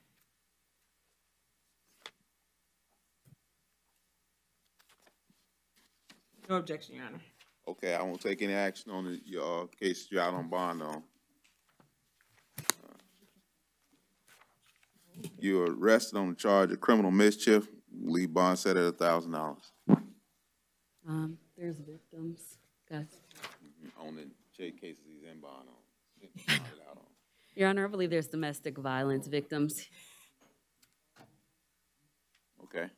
No objection, Your Honor. Okay, I won't take any action on your case you're out on bond on. You're arrested on the charge of criminal mischief. Leave bond set at $1,000. There's victims. Guys. On the cases he's in bond on. Your Honor, I believe there's domestic violence victims. Okay.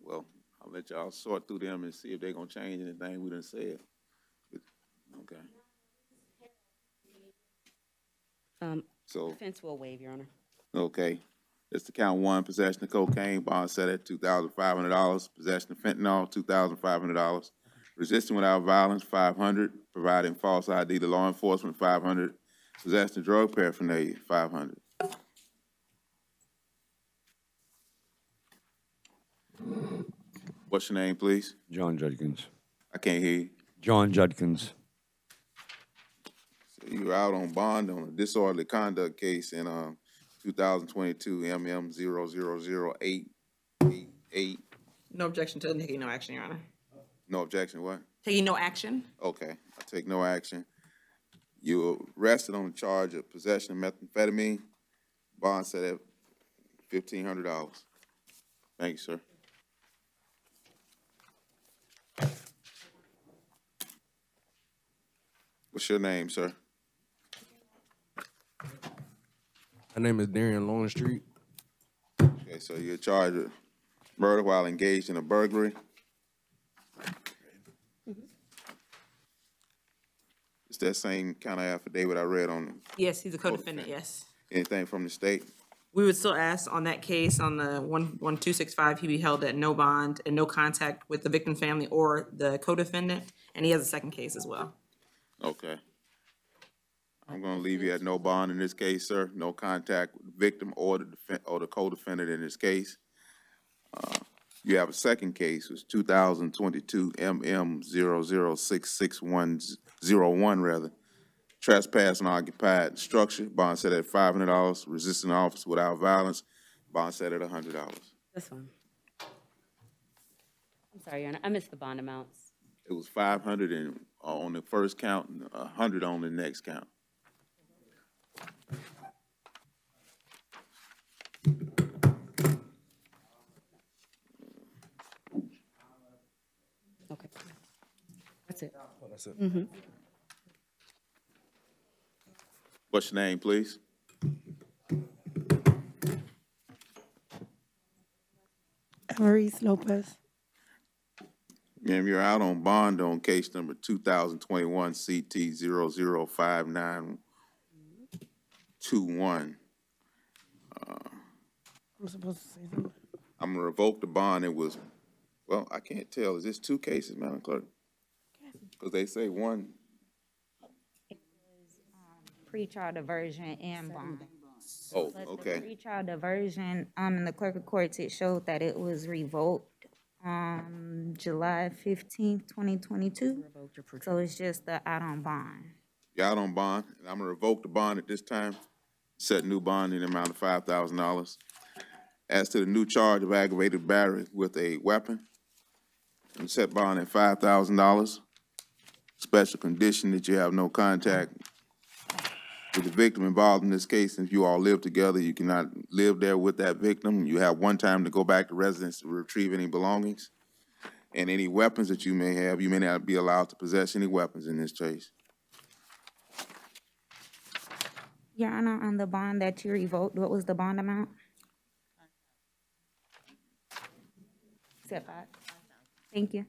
Well, I'll let y'all sort through them and see if they're gonna change anything we done said. Okay. So Defense will waive, Your Honor. okay. It's the count 1, possession of cocaine, bond set at $2,500. Possession of fentanyl, $2,500. Resisting without violence, $500. Providing false ID to law enforcement, $500. Possession of drug paraphernalia, $500. What's your name, please? John Judkins. I can't hear you. John Judkins. So you were out on bond on a disorderly conduct case in 2022 MM 000888. No objection to taking no action, Your Honor. No objection, what? Taking no action? Okay, I take no action. You were arrested on the charge of possession of methamphetamine, bond set at $1,500. Thank you, sir. What's your name, sir? My name is Darian Longstreet. Okay, so you're charged with murder while engaged in a burglary. It's that same kind of affidavit I read on. Yes, he's a co-defendant, yes. Anything from the state? We would still ask on that case, on the 11265, he be held at no bond and no contact with the victim family or the co-defendant, and he has a second case as well. Okay. I'm gonna leave you at no bond in this case, sir. No contact with the victim or the co-defendant in this case. You have a second case, it's 2022 MM00666101 rather. Trespass and occupied structure, bond set at $500. Resisting officer without violence, bond set at $100. This one. I'm sorry, Your Honor, I missed the bond amounts. It was 500 on the first count and 100 on the next count. Okay. That's it. Oh, that's it. Mm-hmm. What's your name, please? Maurice Lopez. Ma'am, you're out on bond on case number 2021 CT 005921. I'm supposed to say something. I'm gonna revoke the bond. It was, well, I can't tell. Is this two cases, Madam Clerk? Because they say one. Pretrial diversion and bond. Oh, But okay. the pretrial diversion, in the clerk of courts, it showed that it was revoked, July 15th, 2022. So it's just the out on bond. You're out on bond, and I'm gonna revoke the bond at this time. Set new bond in the amount of $5,000. As to the new charge of aggravated battery with a weapon, and set bond at $5,000. Special condition that you have no contact with the victim involved in this case. If you all live together, you cannot live there with that victim. You have one time to go back to residence to retrieve any belongings. And any weapons that you may have, you may not be allowed to possess any weapons in this case. Your Honor, on the bond that you revoked, what was the bond amount? Except five. Thank you.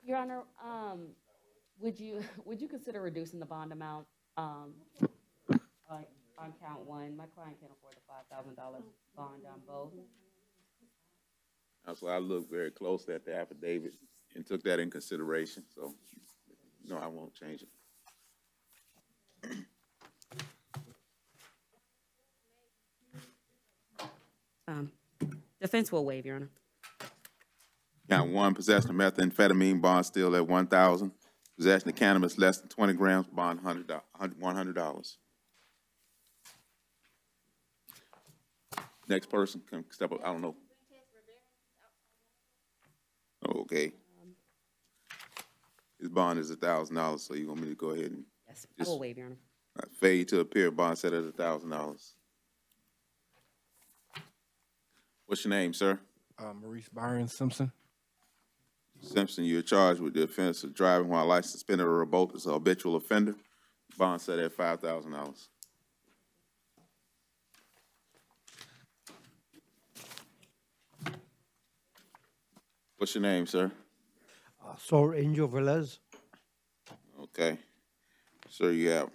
Your Honor, would you consider reducing the bond amount on count one? My client can't afford the $5,000 bond on both. That's why I looked very closely at the affidavit and took that in consideration. So, no, I won't change it. Defense will waive, Your Honor. Count one, possession of methamphetamine, bond still at $1,000. Possession of cannabis less than 20 grams, bond $100. Next person can step up. I don't know. Okay. His bond is $1,000, so you want me to go ahead and Yes, I will waive, Your Honor. fade to appear, bond set at $1,000. What's your name, sir? Maurice Byron Simpson. Simpson, you're charged with the offense of driving while license suspended or revoked as a habitual offender. Bond set at $5,000. What's your name, sir? Sir Angel Velez. Okay. Sir, you have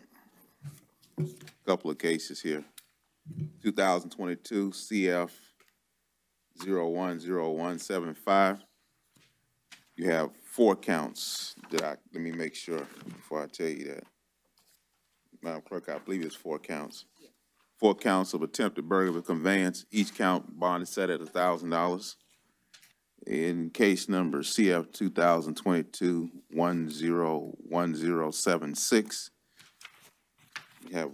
a couple of cases here. 2022 CF 010175. You have 4 counts. Let me make sure before I tell you that. Madam Clerk, I believe it's 4 counts. 4 counts of attempted burglary with conveyance. Each count bond is set at $1,000. In case number CF 2022 101076, you have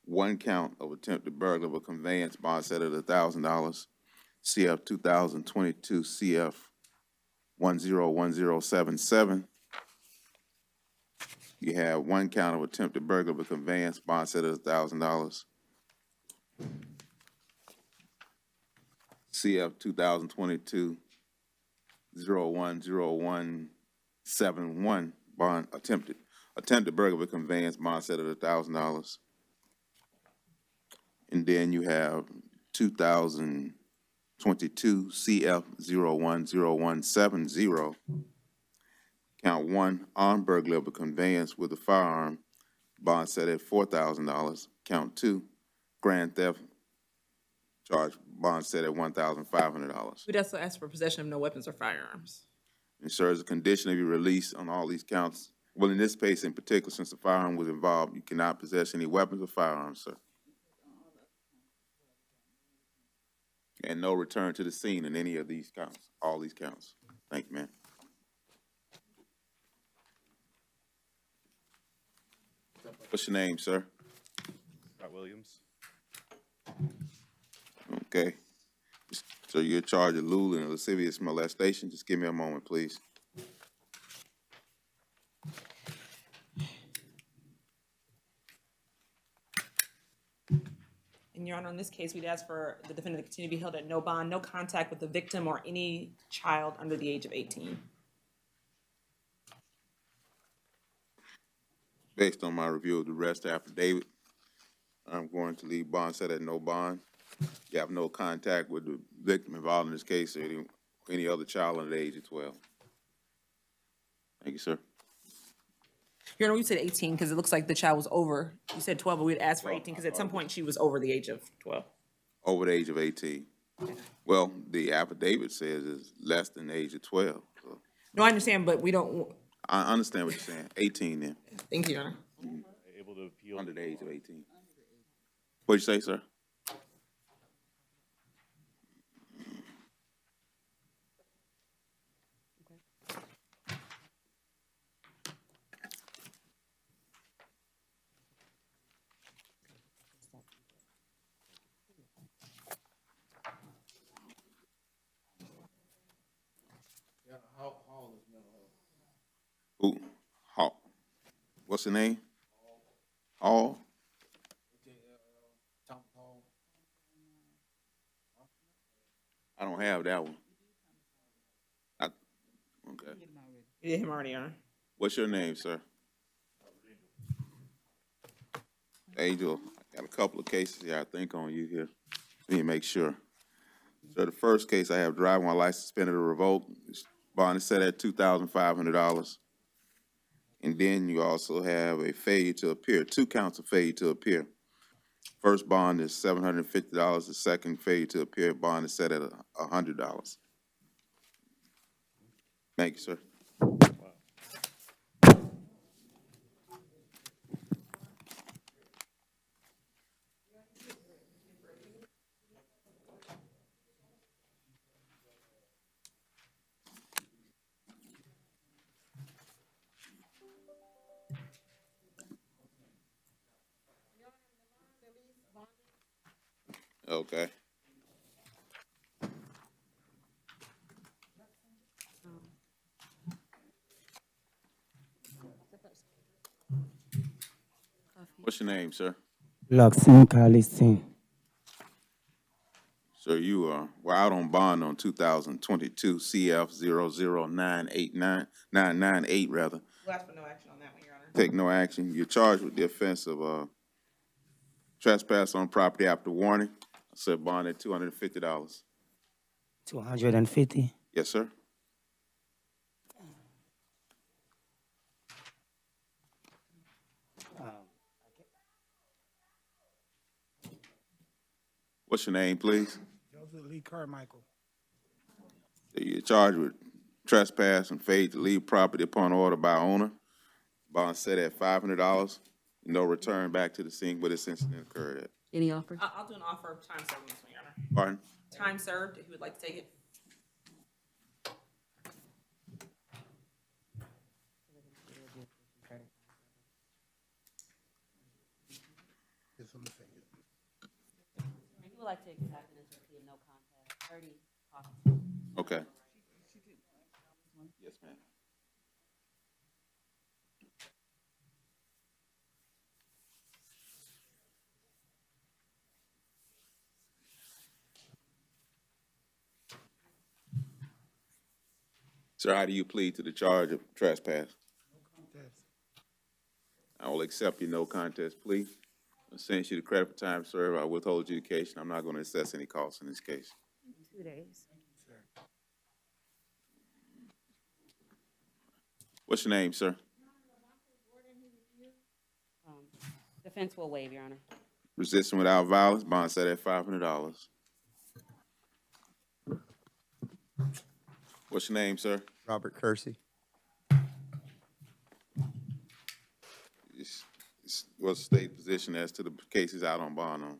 1 count of attempted burglary with conveyance, bond set at $1,000. CF 2022 CF 101077. You have 1 count of attempted burglary with conveyance, bond set at $1,000. CF 2022 010171, bond attempted attempted burglary with conveyance, bond set at $1,000. And then you have 2022 CF 010170. Count 1, armed burglary with conveyance with a firearm, bond set at $4,000. Count 2, grand theft charge, bond set at $1,500. We'd also ask for possession of no weapons or firearms. And sir, as a condition of your release on all these counts, well, in this case in particular, since the firearm was involved, you cannot possess any weapons or firearms, sir. And no return to the scene in any of these counts, all these counts. Thank you, ma'am. What's your name, sir? Scott Williams. Okay. So you're charged of lewd and lascivious molestation. Just give me a moment, please. And Your Honor, in this case, we'd ask for the defendant to continue to be held at no bond, no contact with the victim or any child under the age of 18. Based on my review of the rest affidavit, I'm going to leave bond set at no bond. You have no contact with the victim involved in this case or any other child under the age of 12. Thank you, sir. Your Honor, we said 18 because it looks like the child was over. You said 12, but we'd ask for 18 because at some point she was over the age of 12. Over the age of 18. Well, the affidavit says it's less than the age of 12. So. No, I understand, but we don't. I understand what you're saying. 18 then. Thank you, Your Honor. Able to appeal under the age of 18. What'd you say, sir? Who? Hall. What's the name? Hall? I don't have that one. Okay. You did him already, Your Honor. What's your name, sir? Angel, I got a couple of cases here I think on you here. Let me make sure. So the first case I have driving while license suspended or revoked. Bond is set at $2,500. And then you also have a failure to appear, 2 counts of failure to appear. First bond is $750. The second failure to appear bond is set at $100. Thank you, sir. Okay. What's your name, sir? Laksin Kalisin. Sir, you were out on bond on 2022 CF 00998 rather. We'll ask for no action on that one, Your Honor. Take no action. You're charged with the offense of trespass on property after warning. I said bond at $250. 250. Yes, sir. What's your name, please? Joseph Lee Carmichael. You're charged with trespass and failure to leave property upon order by owner. Bond set at $500. No return back to the scene where this incident occurred at. Any offer? I'll do an offer of time served on this one, Your Honor. Pardon? Time served, if you would like to take it. If you would like to accept it as a plea of no contest, 30 Okay. Yes, ma'am. Sir, how do you plead to the charge of trespass? No contest. I will accept your no contest plea. I'll sentence you to credit for time served. I withhold adjudication. I'm not going to assess any costs in this case. 2 days. What's your name, sir? Defense will waive, Your Honor. Resisting without violence, bond set at $500. What's your name, sir? Robert Kersey. What's the state position as to the cases out on bond on?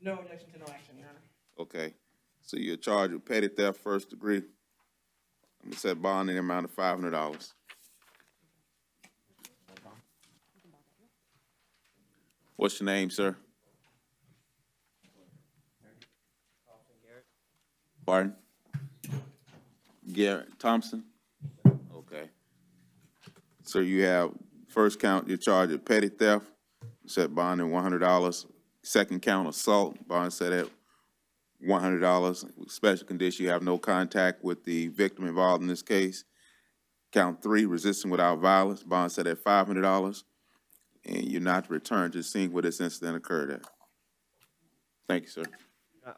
No objection to no action, Your Honor. Okay, so you're charged with petty theft, first degree. I'm gonna set bond in the amount of $500. What's your name, sir? Pardon? Garrett Thompson? Okay. So you have, first count, you're charged with petty theft, set bond in $100. Second count, assault, bond set at $100. Special condition, you have no contact with the victim involved in this case. Count 3, resisting without violence, bond set at $500. And you're not to return to the scene where this incident occurred at. Thank you, sir. No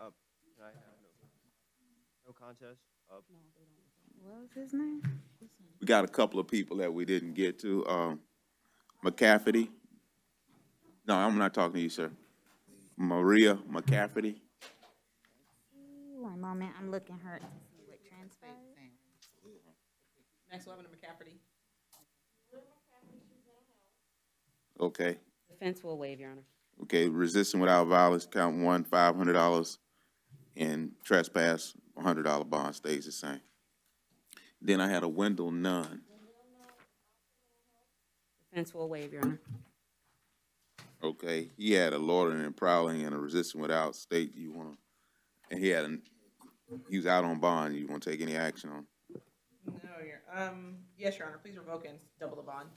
contest. What was his name? We got a couple of people that we didn't get to. McCafferty. No, I'm not talking to you, sir. Maria McCafferty. 1 moment, I'm looking her to see what transpired. Next, we'll have McCafferty. Okay. Defense will waive, Your Honor. Okay, resisting without violence, count 1, $500, and trespass, $100 bond stays the same. Then I had a Wendell Nunn. Defense will waive, Your Honor. Okay, he had a loitering and prowling and a resisting without state. You want to, and he was out on bond. You want to take any action on? No, yes, Your Honor. Please revoke it and double the bond.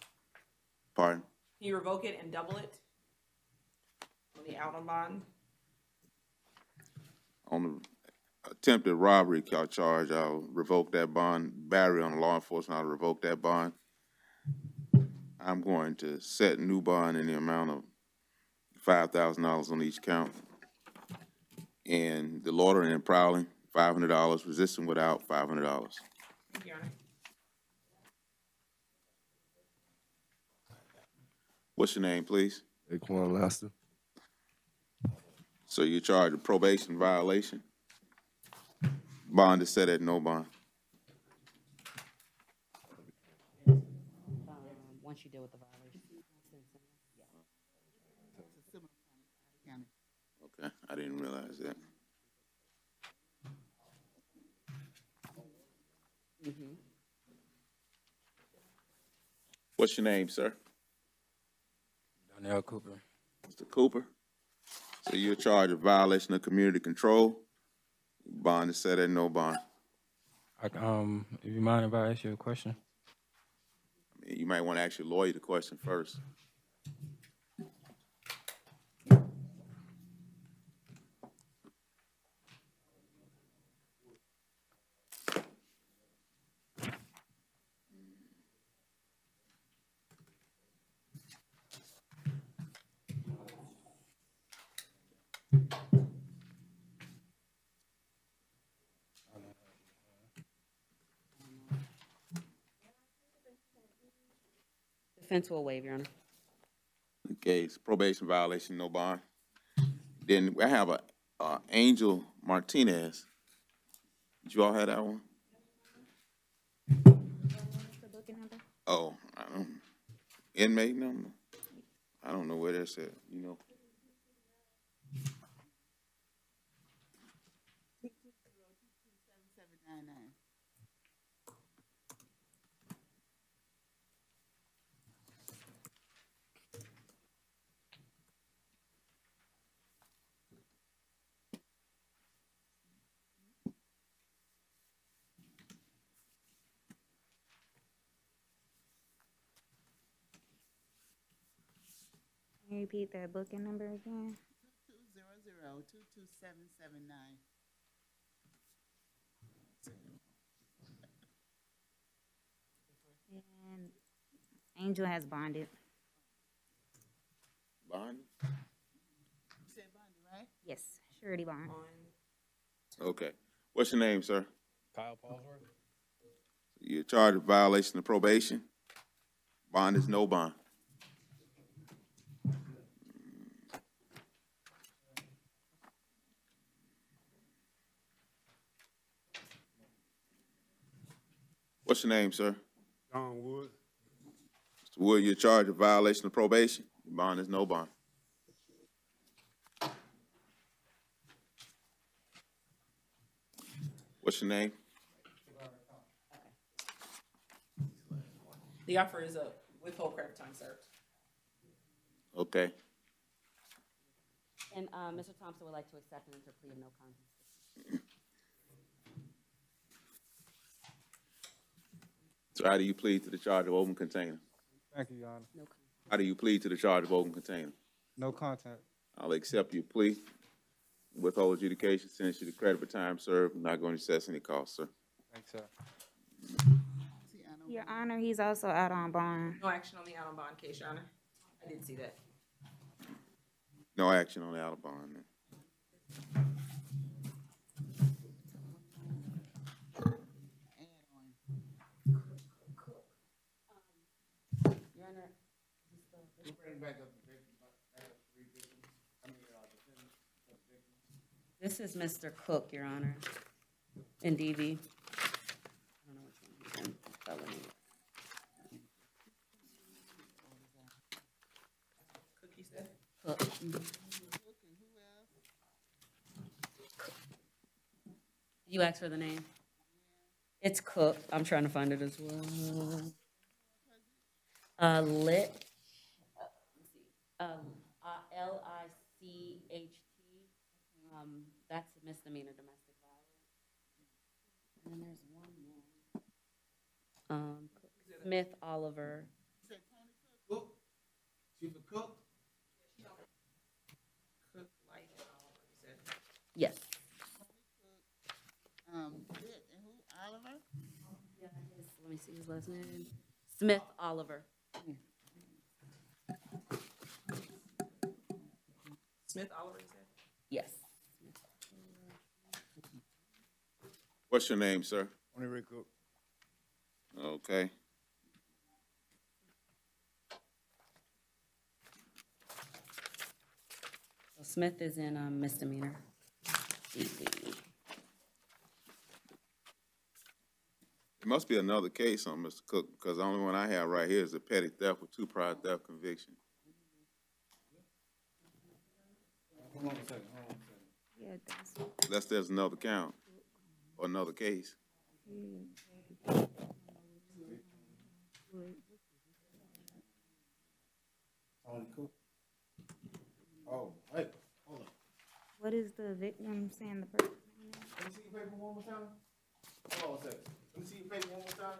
Pardon? Can you revoke it and double it on the out on bond? On the attempted robbery charge, I'll revoke that bond. Battery on law enforcement, I'll revoke that bond. I'm going to set new bond in the amount of $5,000 on each count. And the loitering and prowling, $500. Resisting without, $500. Thank you, Your Honor. What's your name, please? Aquan Lester. So you're charged with probation violation. Bond is set at no bond. Once you deal with the violation. Okay, I didn't realize that. What's your name, sir? Donnell Cooper. Mr. Cooper. So you're charged with violation of community control. Bond is set at no bond. If you mind if I ask you a question? I mean, you might want to ask your lawyer the question first. Defense will waive, Your Honor. Okay, it's probation violation, no bond. Then I have a Angel Martinez. Did you all have that one? Oh, I don't. Inmate number? I don't know where that's at, you know. Can you repeat that booking number again? 2200-22779. And Angel has bonded. Bond? You said Bondi, right? Yes, surety bond. Okay. What's your name, sir? Kyle Paulsworth. You're charged with violation of probation. Bond is no bond. What's your name, sir? John Wood. Mr. Wood, you're charged with violation of probation. Bond is no bond. What's your name? The offer is a withhold credit time served. Okay. And Mr. Thompson would like to accept an interplea of no contest. So how do you plead to the charge of open container? Thank you, Your Honor. No contest. How do you plead to the charge of open container? No contact. I'll accept your plea, withhold adjudication, sentence you to credit for time served. I'm not going to assess any costs, sir. Thanks, sir. Your Honor, he's also out on bond. No action on the out on bond case, Your Honor. I did see that. No action on the out of bond. Then. Your Honor, this is Mr. Cook, Your Honor, in DV. I don't know which one he's in. Felony. Cook, you said? Cook. You asked for the name? It's Cook. I'm trying to find it as well. Lit. Licht. That's a misdemeanor domestic violence. And then there's one more. Smith Oliver. Cook? Chief of Cook? Cook, Light, Oliver, you said? Yes. And who, Oliver? Yeah, let me see his last name. Smith Oliver. Smith Oliver, you said? Yes. What's your name, sir? Only Cook. Okay. So Smith is in misdemeanor. DV. There must be another case on Mr. Cook, because the only one I have right here is a petty theft with 2 prior theft convictions. Hold on a second, Yeah, that's. Unless there's another count or another case. Tony Cook. Oh, wait, hold on. What is the victim saying the person? Let me see your paper one more time. Hold on a second. Let me see your paper one more time.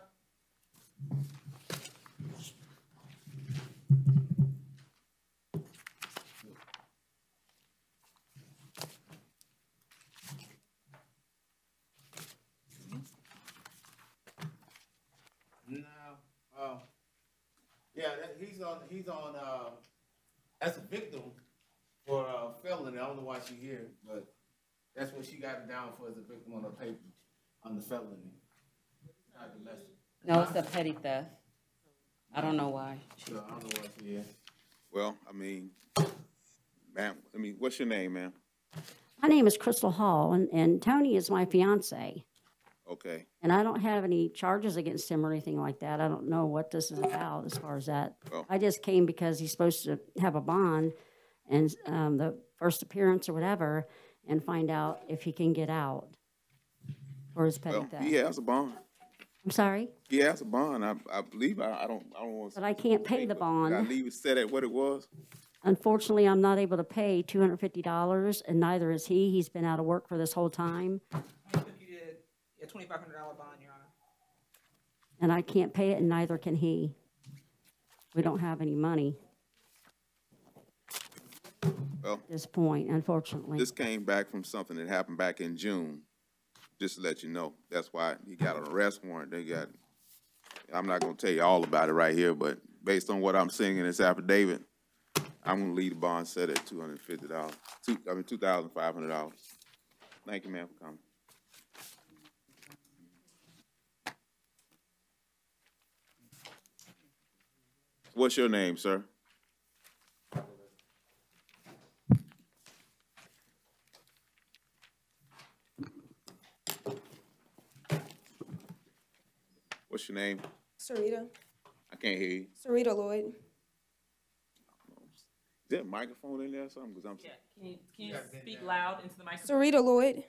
Now, yeah, he's on, as a victim for felony. I don't know why she's here, but that's what she got it down for, as a victim on her paper, on the felony. Not domestic. No, it's a petty theft. I don't know why. So I don't know why she is. Well, I mean, ma'am, what's your name, ma'am? My name is Crystal Hall, and Tony is my fiance. Okay. And I don't have any charges against him or anything like that. I don't know what this is about as far as that. Well, I just came because he's supposed to have a bond and the first appearance or whatever, and find out if he can get out for his petty theft. he has a bond. I'm sorry? He has a bond. I believe. I don't want to. But I can't pay the bond. I leave it set at what it was. Unfortunately, I'm not able to pay $250, and neither is he. He's been out of work for this whole time, You did a $2,500 bond, Your Honor. and I can't pay it, and neither can he. We don't have any money Well, at this point, unfortunately. this came back from something that happened back in June. Just to let you know, that's why he got an arrest warrant. I'm not going to tell you all about it right here, but based on what I'm seeing in this affidavit, I'm gonna leave the bond set at $250. $2,500. Thank you, ma'am, for coming. What's your name, sir? What's your name? Sarita. I can't hear you. Sarita Lloyd. Is there a microphone in there or something? Because Can you speak loud into the microphone? Sarita Lloyd.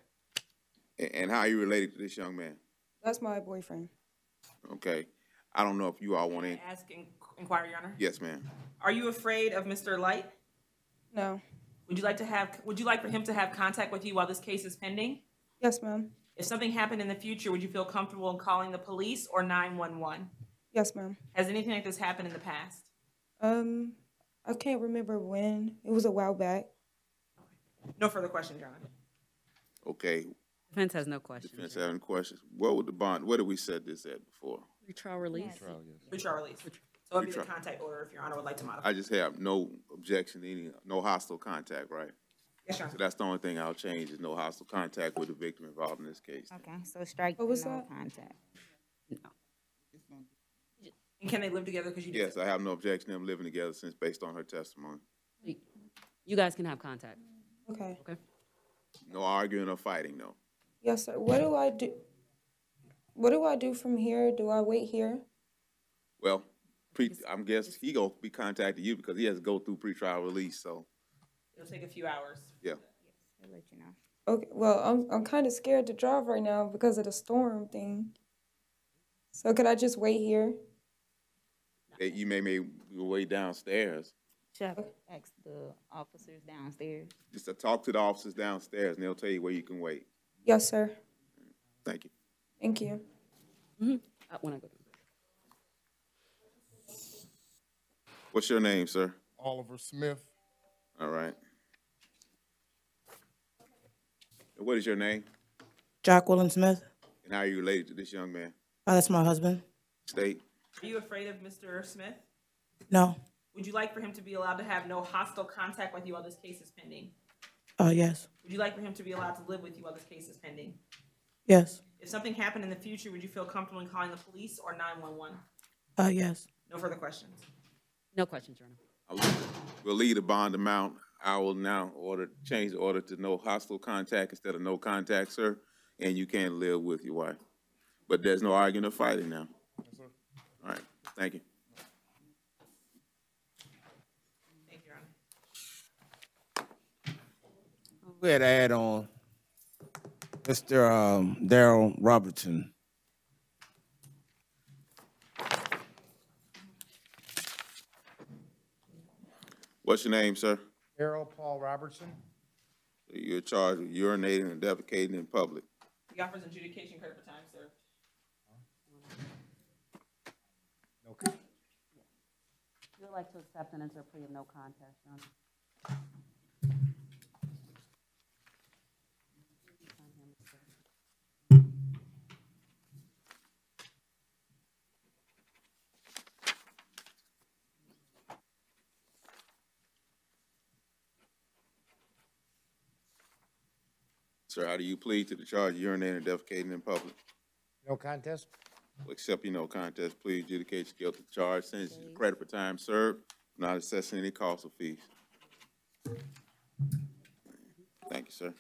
And how are you related to this young man? That's my boyfriend. Okay. I don't know if you all want to. Inquire, Your Honor. Yes, ma'am. Are you afraid of Mr. Light? No. Would you like for him to have contact with you while this case is pending? Yes, ma'am. If something happened in the future, would you feel comfortable in calling the police or 911? Yes, ma'am. Has anything like this happened in the past? I can't remember when. It was a while back. No further questions, Your Honor. Okay. Defense has no questions. Defense have any questions? What would the bond, where did we set this at before? Pretrial release. Pretrial release. So it'd be the contact order if Your Honor would like to modify. I just have no objection to any, no hostile contact, right? Yes, Your Honor. So that's the only thing I'll change is no hostile contact with the victim involved in this case. Okay, so strike What was no that? contact. And can they live together? Because you Yes, I have no objection to them living together since based on her testimony. You guys can have contact. Okay. Okay. No arguing or fighting, no. Yes, sir. What do I do? What do I do from here? Do I wait here? Well, I'm guess he gonna be contacting you because he has to go through pretrial release, so, It'll take a few hours. yeah. I'll let you know. Okay. Well, I'm kind of scared to drive right now because of the storm thing. So could I just wait here? You may way downstairs. Should I ask the officers downstairs? Just to talk to the officers downstairs and they'll tell you where you can wait. Yes, sir. Thank you. Thank you. When I go. What's your name, sir? Oliver Smith. All right. And what is your name? Jacqueline Smith. And how are you related to this young man? That's my husband. State. Are you afraid of Mr. Smith? No. Would you like for him to be allowed to have no hostile contact with you while this case is pending? Yes. Would you like for him to be allowed to live with you while this case is pending? Yes. If something happened in the future, would you feel comfortable in calling the police or 911? Yes. No further questions. No questions, Your Honor. We'll leave the bond amount. I will now change the order to no hostile contact instead of no contact, sir. And you can live with your wife. But there's no arguing or fighting now. Yes, sir. All right. Thank you. Thank you, Your Honor. We had to add on Mr. Daryl Robertson. What's your name, sir? Harold Paul Robertson. You're charged with urinating and defecating in public. He offers adjudication credit for time served. Okay. You would like to accept and enter a plea of no contest, Your Honor. Sir, how do you plead to the charge of urinating and defecating in public? No contest. Will accept your no contest plea, adjudicate your guilty charge, sentence you to credit for time served, not assessing any costs or fees. Thank you, sir.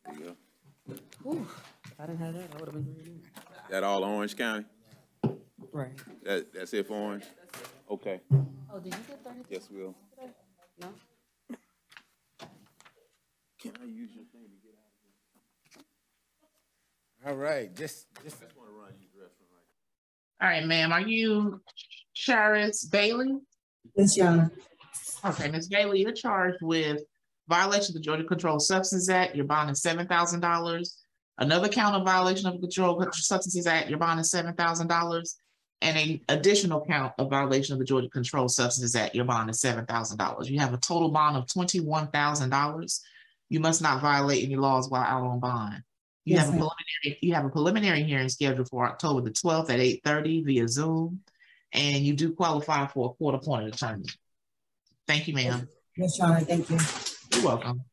There you go. Ooh, if I didn't have that, I would have been really good. That all Orange County? Right. That's it for Orange? Okay. Oh, did you get 30? Yes, we'll. No? Can I use your thing to get out of here? All right, just I just want to run you the restroom right. All right, ma'am, are you Charis Bailey? Yes, Your Honor. Okay, Ms. Bailey, you're charged with violation of the Georgia Controlled Substances Act. Your bond is $7,000. Another count of violation of the Controlled Substances Act. Your bond is $7,000. And an additional count of violation of the Georgia Controlled Substances Act. Your bond is $7,000. You have a total bond of $21,000. You must not violate any laws while out on bond. You Yes, have a ma'am. preliminary hearing scheduled for October the 12th at 8:30 via Zoom, and you do qualify for a court-appointed attorney. Thank you, ma'am. Yes, Your Honor, thank you. You're welcome.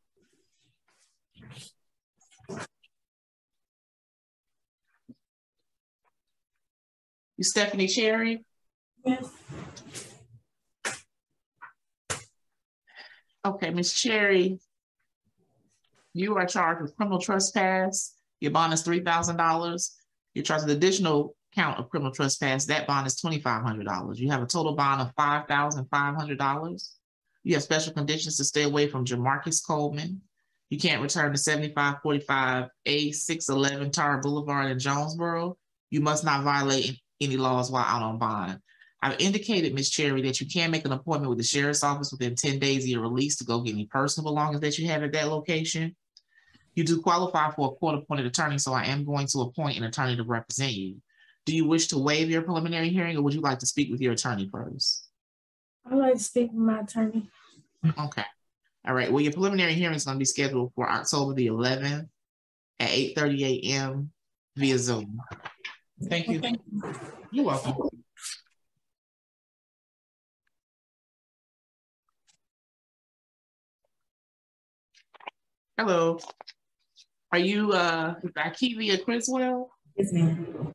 You Stephanie Cherry? Yes. Okay, Ms. Cherry, you are charged with criminal trespass. Your bond is $3,000. You're charged with additional count of criminal trespass. That bond is $2,500. You have a total bond of $5,500. You have special conditions to stay away from Jamarcus Coleman. You can't return to 7545A 611 Tower Boulevard in Jonesboro. You must not violate any laws while out on bond. I've indicated, Ms. Cherry, that you can make an appointment with the sheriff's office within 10 days of your release to go get any personal belongings that you have at that location. You do qualify for a court-appointed attorney, so I am going to appoint an attorney to represent you. Do you wish to waive your preliminary hearing, or would you like to speak with your attorney first? I'd like to speak with my attorney. Okay. All right. Well, your preliminary hearing is going to be scheduled for October the 11th at 8:30 a.m. via Zoom. Thank you. You're welcome. Hello. Are you Akivia Criswell? Yes, ma'am.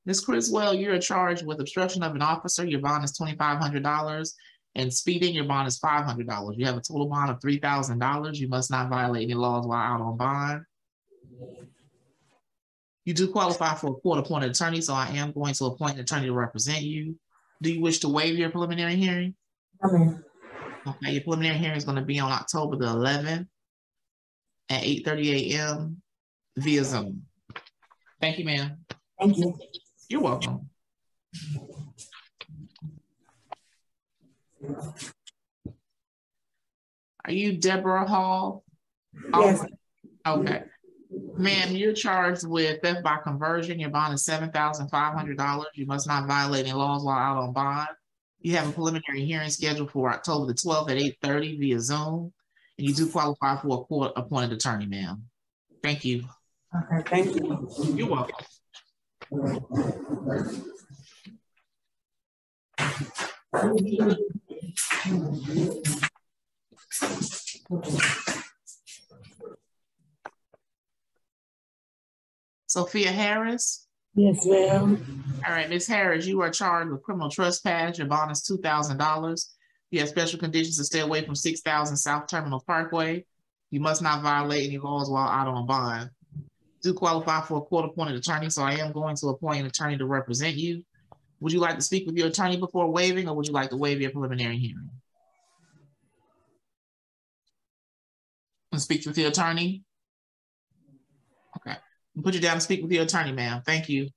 Ms. Criswell, you're charged with obstruction of an officer. Your bond is $2,500. And speeding, your bond is $500. You have a total bond of $3,000. You must not violate any laws while out on bond. You do qualify for a court-appointed attorney, so I am going to appoint an attorney to represent you. Do you wish to waive your preliminary hearing? Okay. Okay, your preliminary hearing is going to be on October the 11th at 8:30 a.m. via Zoom. Thank you, ma'am. Thank you. You're welcome. Are you Deborah Hall? Yes. Okay. Ma'am, you're charged with theft by conversion. Your bond is $7,500. You must not violate any laws while out on bond. You have a preliminary hearing scheduled for October the 12th at 8:30 via Zoom. And you do qualify for a court-appointed attorney, ma'am. Thank you. Okay, thank you. You're welcome. Sophia Harris? Yes, ma'am. All right, Ms. Harris, you are charged with criminal trespass. Your bond is $2,000. You have special conditions to stay away from 6,000 South Terminal Parkway. You must not violate any laws while out on bond. Do qualify for a court-appointed attorney, so I am going to appoint an attorney to represent you. Would you like to speak with your attorney before waiving, or would you like to waive your preliminary hearing? And speak with your attorney? Okay. Put you down to speak with your attorney, ma'am. Thank you.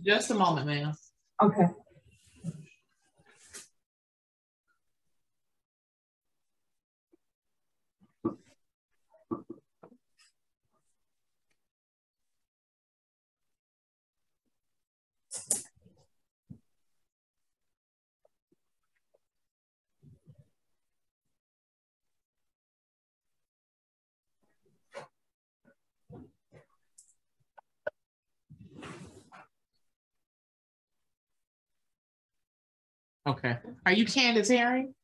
Just a moment, ma'am. Okay. Okay. Are you Candace Herring?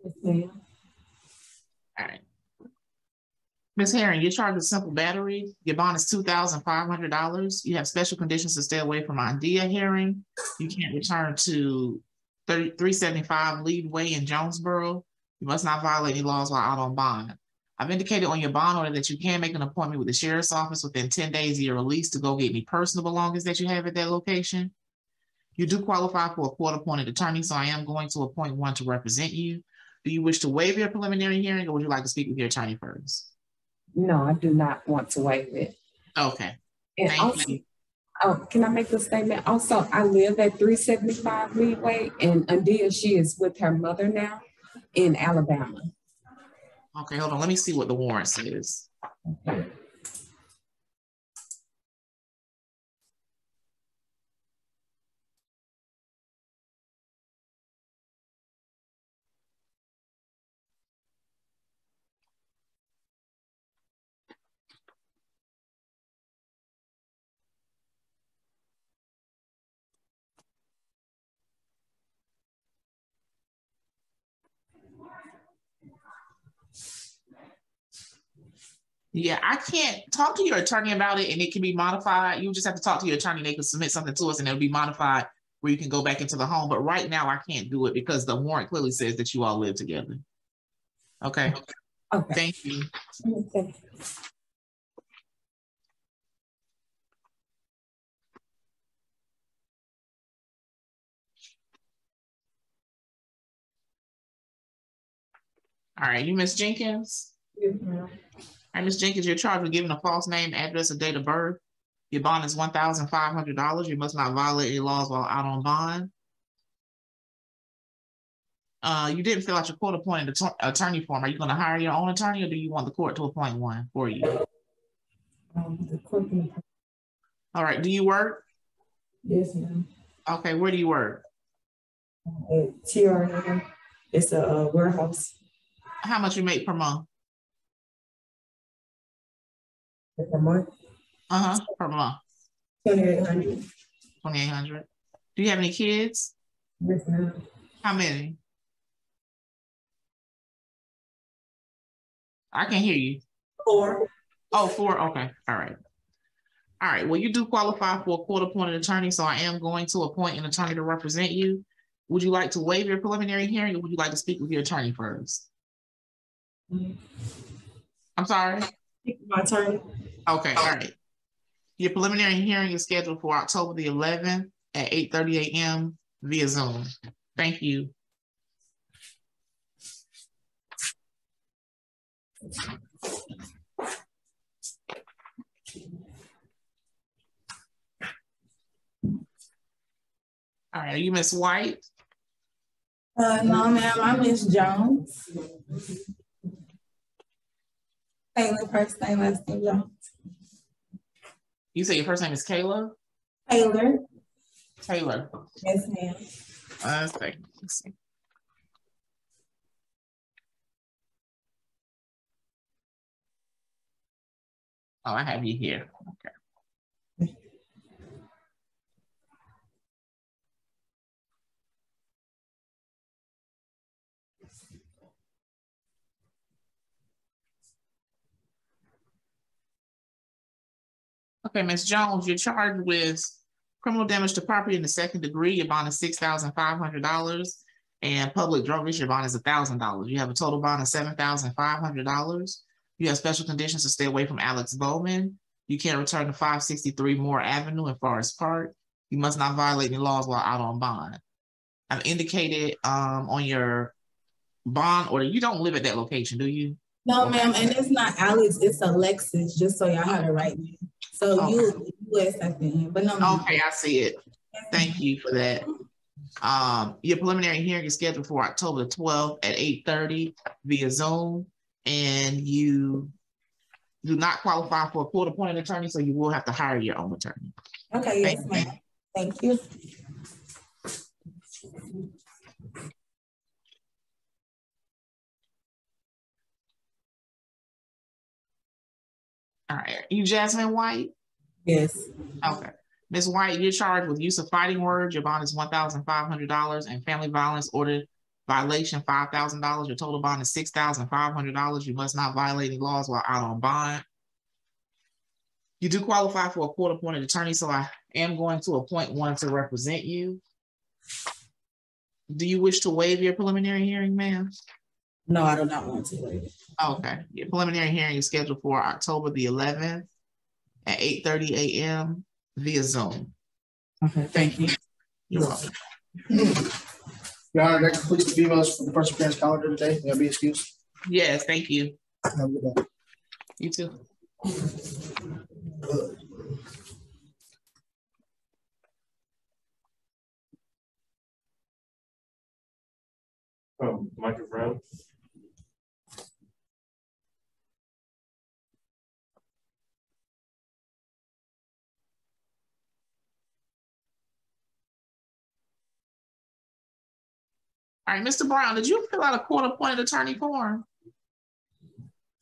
Yes, ma'am. All right. Ms. Herring, you're charged with simple battery. Your bond is $2,500. You have special conditions to stay away from Idea Herring. You can't return to 375 Lead Way in Jonesboro. You must not violate any laws while out on bond. I've indicated on your bond order that you can make an appointment with the sheriff's office within 10 days of your release to go get any personal belongings that you have at that location. You do qualify for a court-appointed attorney, so I am going to appoint one to represent you. Do you wish to waive your preliminary hearing, or would you like to speak with your attorney first? No, I do not want to waive it. Okay. And Thank also, you. oh, can I make a statement? Also, I live at 375 Midway, and Adia, she is with her mother now in Alabama. Okay, hold on. Let me see what the warrant says. Okay. Yeah, I can't talk to your attorney about it, and it can be modified. You just have to talk to your attorney. They can submit something to us and it'll be modified where you can go back into the home. But right now I can't do it because the warrant clearly says that you all live together. Okay. Okay. Thank you. Okay. All right, you Miss Jenkins? Yes, ma'am. All right, Miss Jenkins, you're charged with giving a false name, address, and date of birth. Your bond is $1,500. You must not violate any laws while out on bond. You didn't fill out your court-appointed attorney form. Are you going to hire your own attorney, or do you want the court to appoint one for you? The court. All right. Do you work? Yes, ma'am. Okay. Where do you work? TRN. It's a warehouse. How much you make per month? Per month? Per month. 2,800. 2,800. Do you have any kids? Yes, ma'am. How many? I can hear you. 4. Oh, 4. Okay. All right. All right. Well, you do qualify for a court-appointed attorney, so I am going to appoint an attorney to represent you. Would you like to waive your preliminary hearing, or would you like to speak with your attorney first? I'm sorry? My attorney. Okay. All right. Your preliminary hearing is scheduled for October the 11th at 8:30 a.m. via Zoom. Thank you. All right, are you Miss White? No, ma'am, I'm Miss Jones. Taylor, first name, last name Jones. You say your first name is Kayla? Taylor. Taylor. Yes, ma'am. Let's see. Oh, I have you here. Okay. Okay, Ms. Jones, you're charged with criminal damage to property in the second degree. Your bond is $6,500, and public drug use, your bond is $1,000. You have a total bond of $7,500. You have special conditions to stay away from Alex Bowman. You can't return to 563 Moore Avenue in Forest Park. You must not violate any laws while out on bond. I've indicated on your bond order, you don't live at that location, do you? No, ma'am, and it's not Alex, it's Alexis, just so y'all have it right now. So okay. U.S. I think, but no. Okay, I see it. Thank you for that. Your preliminary hearing is scheduled for October the 12th at 8:30 via Zoom, and you do not qualify for a court-appointed attorney, so you will have to hire your own attorney. Okay, yes, ma'am. Thank you. All right, you Jasmine White? Yes. Okay. Ms. White, you're charged with use of fighting words. Your bond is $1,500, and family violence order violation, $5,000. Your total bond is $6,500. You must not violate any laws while out on bond. You do qualify for a court-appointed attorney, so I am going to appoint one to represent you. Do you wish to waive your preliminary hearing, ma'am? No, I do not want to waive it. Okay. Your preliminary hearing is scheduled for October the 11th at 8:30 a.m. via Zoom. Okay, thank you. You're welcome. Your Honor, that completes the females for the first appearance calendar today. May I be excused? Yes, thank you. Have a good day. You too. Michael Brown. All right, Mr. Brown, did you fill out a court-appointed attorney form?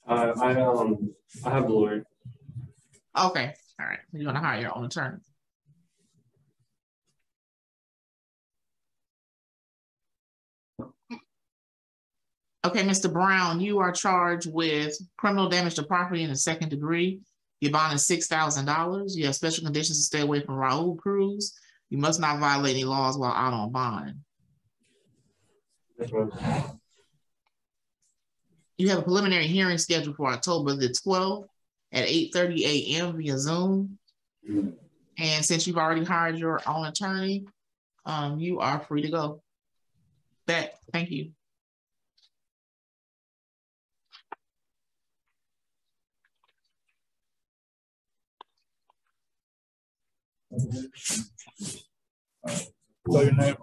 I have the lawyer. Okay, all right. You're gonna hire your own attorney. Okay, Mr. Brown, you are charged with criminal damage to property in the second degree. Your bond is $6,000. You have special conditions to stay away from Raul Cruz. You must not violate any laws while out on bond. You have a preliminary hearing scheduled for October the 12th at 8:30 a.m. via Zoom. And since you've already hired your own attorney, you are free to go. Thank you. What's your name?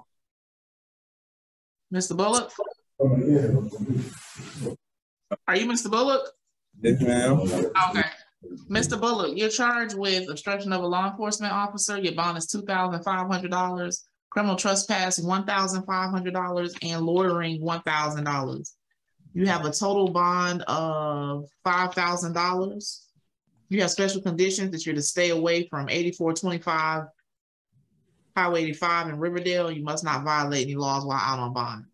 Mr. Bullock? Are you Mr. Bullock? Yes, ma'am. Okay. Mr. Bullock, you're charged with obstruction of a law enforcement officer. Your bond is $2,500. Criminal trespass, $1,500, and loitering, $1,000. You have a total bond of $5,000. You have special conditions that you're to stay away from 8425 Highway 85 in Riverdale. You must not violate any laws while out on bond.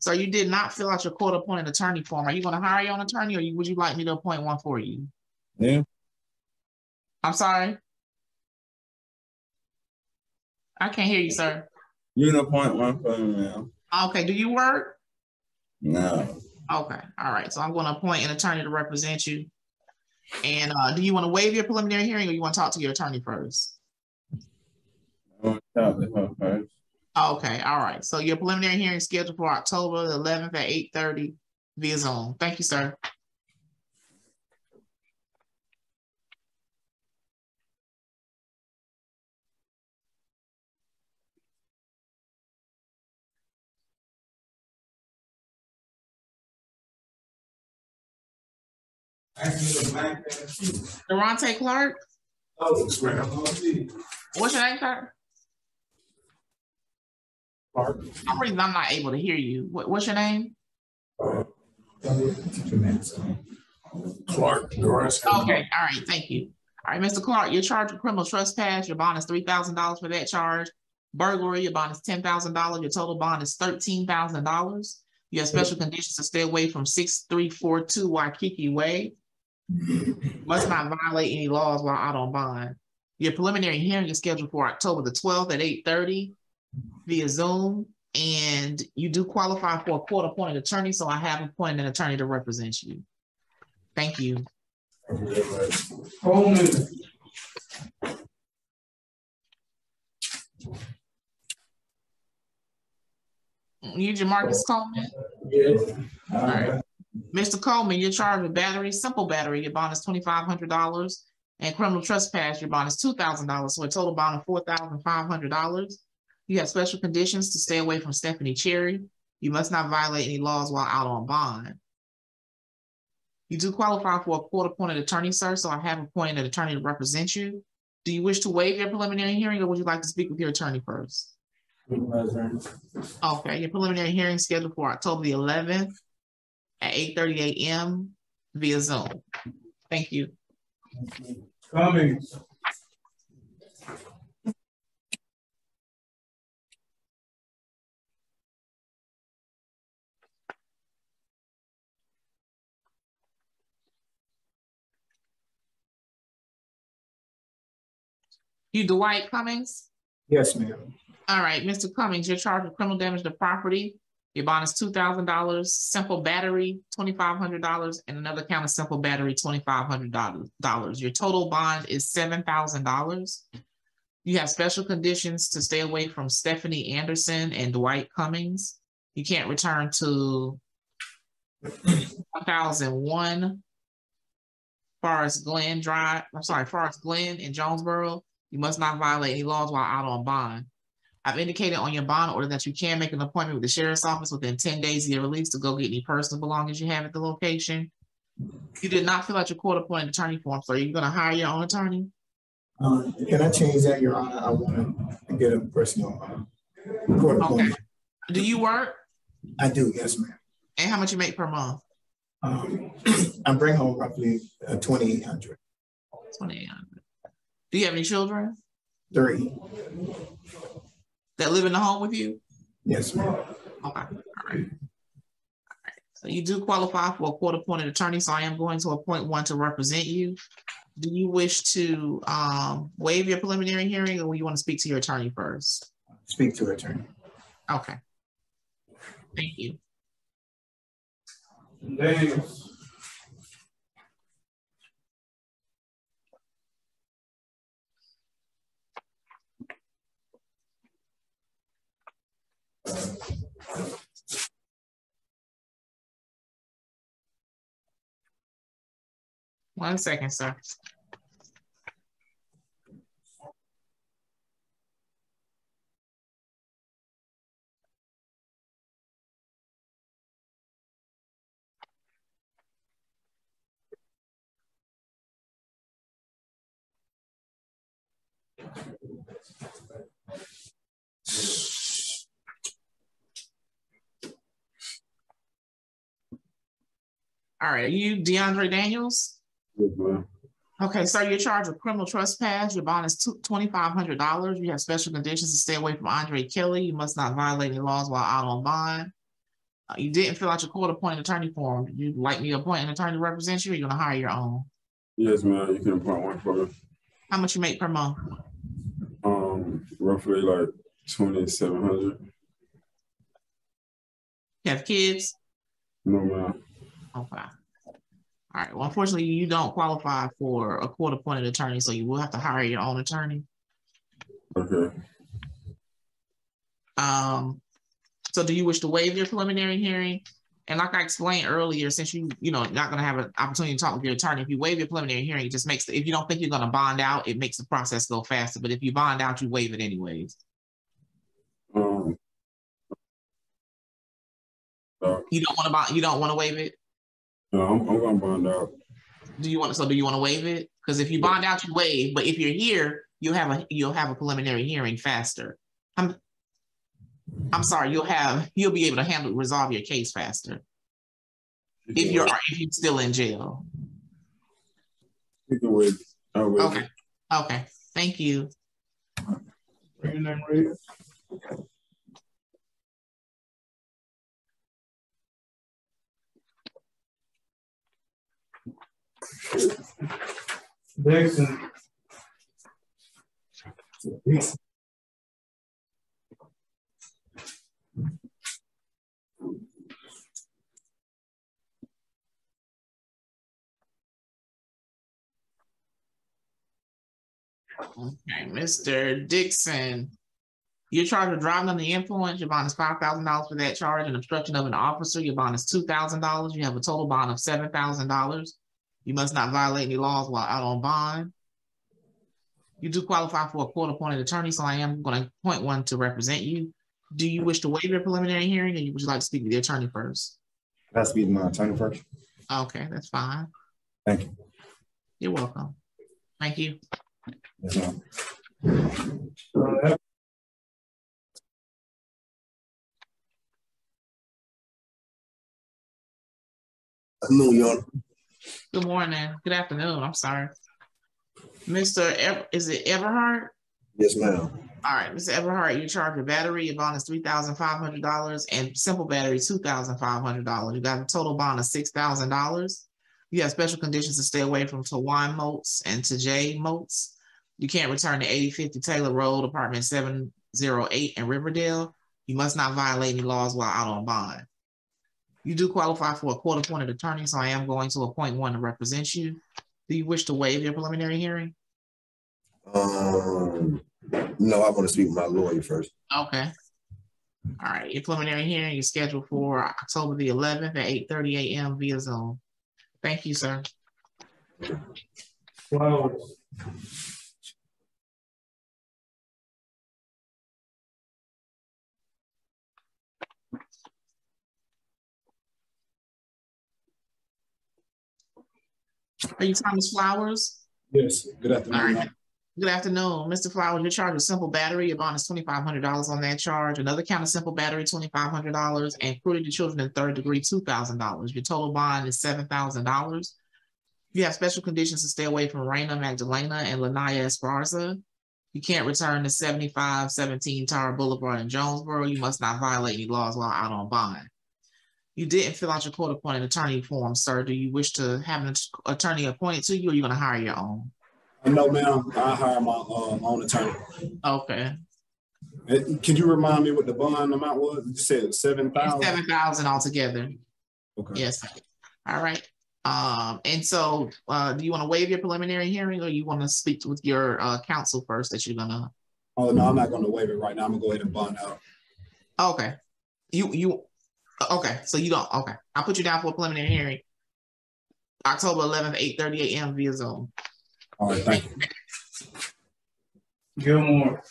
So you did not fill out your court-appointed attorney form. Are you going to hire your own attorney, or would you like me to appoint one for you? Yeah. I'm sorry. I can't hear you, sir. You can appoint one for me, ma'am. Okay. Do you work? No. Okay. All right. So I'm going to appoint an attorney to represent you. And do you want to waive your preliminary hearing, or you want to talk to your attorney first? I want to talk to her first. Okay. All right. So your preliminary hearing is scheduled for October the 11th at 8:30 via Zoom. Thank you, sir. Durante Clark? What's your name, sir? Clark. For some reason, I'm not able to hear you. What's your name? Clark. Okay, all right, thank you. All right, Mr. Clark, you're charged with criminal trespass. Your bond is $3,000 for that charge. Burglary, your bond is $10,000. Your total bond is $13,000. You have special conditions to stay away from 6342 Waikiki Way. Must not violate any laws while out on bond. Your preliminary hearing is scheduled for October the 12th at 8:30 via Zoom. And you do qualify for a court-appointed attorney, so I have appointed an attorney to represent you. Thank you. You Jamarcus Coleman? Yes. All right. Mr. Coleman, you're charged with battery, simple battery. Your bond is $2,500. And criminal trespass, your bond is $2,000. So a total bond of $4,500. You have special conditions to stay away from Stephanie Cherry. You must not violate any laws while out on bond. You do qualify for a court-appointed attorney, sir, so I have appointed an attorney to represent you. Do you wish to waive your preliminary hearing, or would you like to speak with your attorney first? Okay, your preliminary hearing is scheduled for October the 11th at 8:30 a.m. via Zoom. Thank you. Comments? You Dwight Cummings? Yes, ma'am. All right, Mr. Cummings, you're charged with criminal damage to property. Your bond is $2,000, simple battery, $2,500, and another count of simple battery, $2,500. Your total bond is $7,000. You have special conditions to stay away from Stephanie Anderson and Dwight Cummings. You can't return to 1001 Forest Glen in Jonesboro. You must not violate any laws while out on bond. I've indicated on your bond order that you can make an appointment with the sheriff's office within 10 days of your release to go get any personal belongings you have at the location. You did not fill out your court-appointed attorney form, so are you going to hire your own attorney? Can I change that, Your Honor? I want to get a personal court appointment. Okay. Do you work? I do, yes, ma'am. And how much you make per month? I bring home roughly $2,800. $2,800. Do you have any children? 3. That live in the home with you? Yes, ma'am. Okay. All right. So you do qualify for a court-appointed attorney, so I am going to appoint one to represent you. Do you wish to waive your preliminary hearing, or you want to speak to your attorney first? Speak to attorney. Okay. Thank you. Thanks. One second, sir. All right, are you DeAndre Daniels? Yes, ma'am. Okay, sir, you're charged with criminal trespass. Your bond is $2,500. You have special conditions to stay away from Andre Kelly. You must not violate any laws while out on bond. You didn't fill out your court-appointed attorney form. You'd like me to appoint an attorney to represent you, or you're gonna hire your own? Yes, ma'am. You can appoint one for me. How much you make per month? Roughly like 2,700. You have kids? No, ma'am. Okay. All right. Well, unfortunately, you don't qualify for a court-appointed attorney, so you will have to hire your own attorney. Okay. So do you wish to waive your preliminary hearing? And like I explained earlier, since not going to have an opportunity to talk with your attorney, if you waive your preliminary hearing, it just makes, if you don't think you're going to bond out, it makes the process go faster. But if you bond out, you waive it anyways. You don't want to bond, you don't want to waive it? No, I'm going to bond out. Do you want to waive it? Because if you bond out, you waive. But if you're here, you'll have a preliminary hearing faster. I'm sorry, you'll be able to resolve your case faster. If you're still in jail. You can wait. I'll wait. Okay. Okay. Thank you. Bring your name right. Dixon. Okay, Mr. Dixon, you're charged with driving under the influence. Your bond is $5,000 for that charge, and obstruction of an officer. Your bond is $2,000. You have a total bond of $7,000. You must not violate any laws while out on bond. You do qualify for a court-appointed attorney, so I am going to appoint one to represent you. Do you wish to waive your preliminary hearing, or would you like to speak with the attorney first? Can I speak to my attorney first? Okay, that's fine. Thank you. You're welcome. Thank you. Yes, ma'am. New York. Good morning. Good afternoon. I'm sorry. Is it Everhart? Yes, ma'am. All right, Mr. Everhart, you charge your battery. Your bond is $3,500 and simple battery $2,500. You got a total bond of $6,000. You have special conditions to stay away from Tawan Moats and Tajay Moats. You can't return to 8050 Taylor Road, apartment 708 in Riverdale. You must not violate any laws while out on bond. You do qualify for a court-appointed attorney, so I am going to appoint one to represent you. Do you wish to waive your preliminary hearing? No, I want to speak with my lawyer first. Okay. All right, your preliminary hearing is scheduled for October the 11th at 8:30 a.m. via Zoom. Thank you, sir. Wow. Are you Thomas Flowers? Yes. Good All afternoon. right. Good afternoon, Mr. Flowers. Your charge is simple battery. Your bond is $2,500 on that charge. Another count of simple battery, $2,500, and cruelty to children in third degree, $2,000. Your total bond is $7,000. You have special conditions to stay away from Raina Magdalena and Lanaya Esparza. You can't return to 7517 Tower Boulevard in Jonesboro. You must not violate any laws while out on bond. You didn't fill out your court-appointed attorney form, sir. Do you wish to have an attorney appointed to you, or are you going to hire your own? No, ma'am. I hire my own attorney. Okay. Can you remind me what the bond amount was? You said 7,000. 7,000 altogether. Okay. Yes. All right. And so, do you want to waive your preliminary hearing, or you want to speak with your counsel first that you're gonna? Oh no, I'm not going to waive it right now. I'm gonna go ahead and bond out. Okay. Okay. So you don't. Okay. I'll put you down for a preliminary hearing. October 11th, 8:30 a.m. via Zoom. All right. Thank you. Gilmore.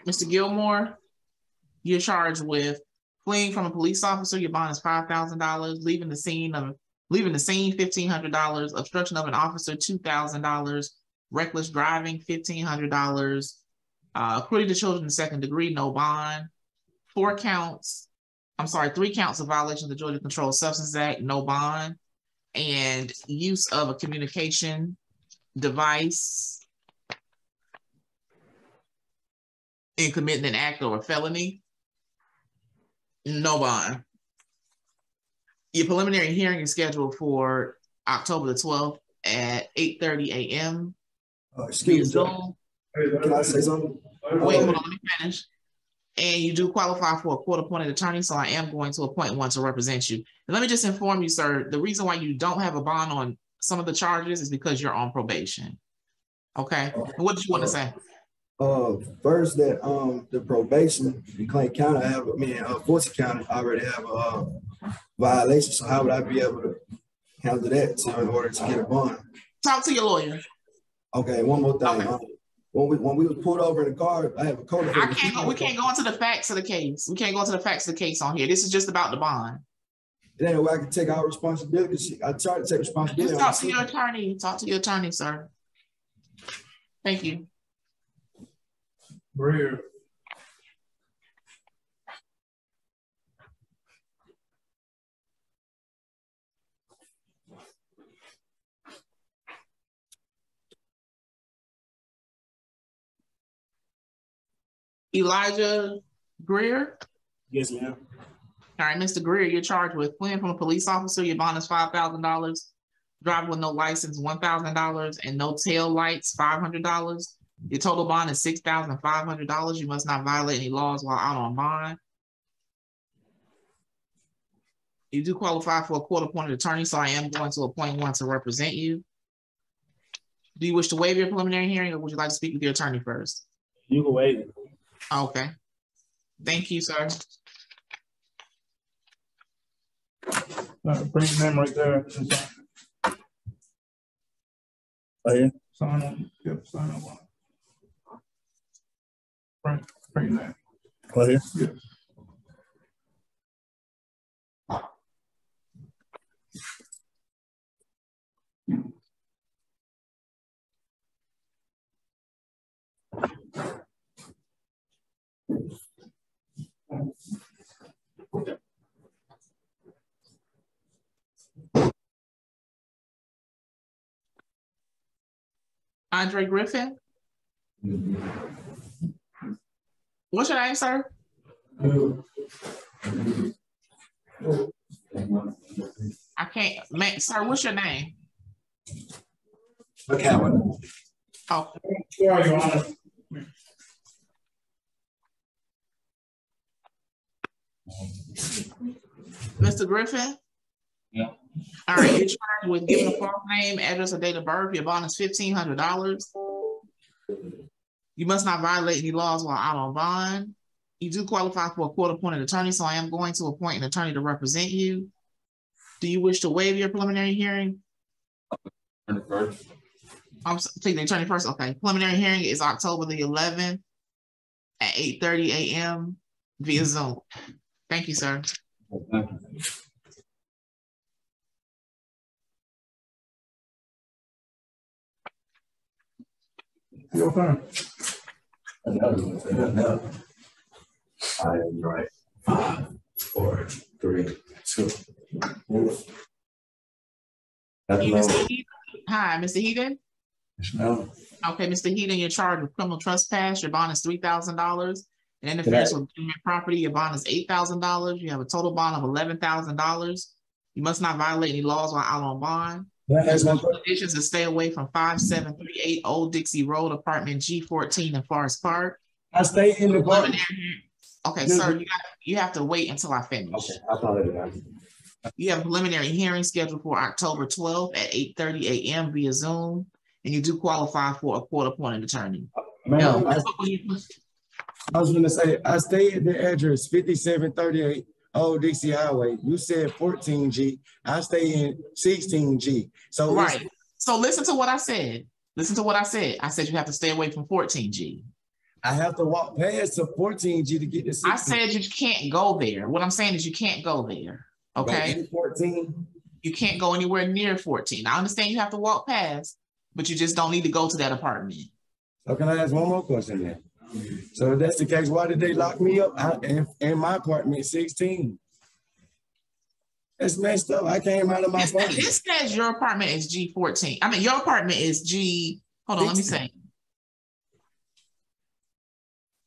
Mr. Gilmore, you're charged with fleeing from a police officer. Your bond is $5,000. Leaving the scene, $1,500. Obstruction of an officer, $2,000. Reckless driving, $1,500. Cruelty to children in second degree, no bond. 3 counts of violation of the Georgia Controlled Substances Act, no bond. And use of a communication device in committing an act or a felony, no bond. Your preliminary hearing is scheduled for October the 12th at 8:30 a.m. Excuse me. Can I say something? Wait, hold on, let me finish. And you do qualify for a court-appointed attorney, so I am going to appoint one to represent you. And let me just inform you, sir, the reason why you don't have a bond on some of the charges is because you're on probation. Okay, and what did you want to say? First that the probation in Clayton County, Fulton County already have a violation. So how would I be able to handle that in order to get a bond? Talk to your lawyer. Okay, one more thing. Okay. When we was pulled over in the car, I have a code. We can't go into the facts of the case. We can't go into the facts of the case on here. This is just about the bond. It ain't a way I can take our responsibility. I tried to take responsibility. Just talk to your attorney. Talk to your attorney, sir. Thank you. Greer. Elijah Greer? Yes, ma'am. All right, Mr. Greer, you're charged with fleeing from a police officer. Your bond is $5,000. Driving with no license, $1,000, and no tail lights, $500. Your total bond is $6,500. You must not violate any laws while out on bond. You do qualify for a court-appointed attorney, so I am going to appoint one to represent you. Do you wish to waive your preliminary hearing, or would you like to speak with your attorney first? You can waive it. Okay. Thank you, sir. Bring your name right there. Right here. Sign on. Yep, sign on. Bring your name. Right here. Yes. Andre Griffin? What's your name, sir? I can't, sir, what's your name? McCowan. Oh. Where are you, Honor? Mr. Griffin? All right, you're charged with giving a false name, address, or date of birth. Your bond is $1,500. You must not violate any laws while out on bond. You do qualify for a court-appointed attorney, so I am going to appoint an attorney to represent you. Do you wish to waive your preliminary hearing? First. I'm taking the attorney first. Okay. Preliminary hearing is October the 11th at 8:30 a.m. via Zoom. Thank you, sir. You're fine. I am right. 5, 4, 3, 2. Hi, Mr. Heaton. No. Okay, Mr. Heaton, you're charged with criminal trespass. Your bond is $3,000. And interference with government property, your bond is $8,000. You have a total bond of $11,000. You must not violate any laws while out on bond. Conditions to stay away from 5738 Old Dixie Road, apartment G14 in Forest Park. I stay in the apartment. Okay, sir, you have to wait until I finish. Okay, I apologize. You have a preliminary hearing scheduled for October 12th at 8:30 a.m. via Zoom, and you do qualify for a court-appointed attorney. Ma'am, I was going to say, I stay at the address 5738 Old Dixie Highway. You said 14G. I stay in 16G. So right. So listen to what I said. Listen to what I said. I said you have to stay away from 14G. I have to walk past the 14G to get to 16. I said you can't go there. What I'm saying is you can't go there. Okay. 14. You can't go anywhere near 14. I understand you have to walk past, but you just don't need to go to that apartment. So can I ask one more question then? So if that's the case, why did they lock me up in my apartment 16? That's messed up. I came out of my apartment. This says your apartment is G14. I mean, your apartment is G. Hold on, let me say.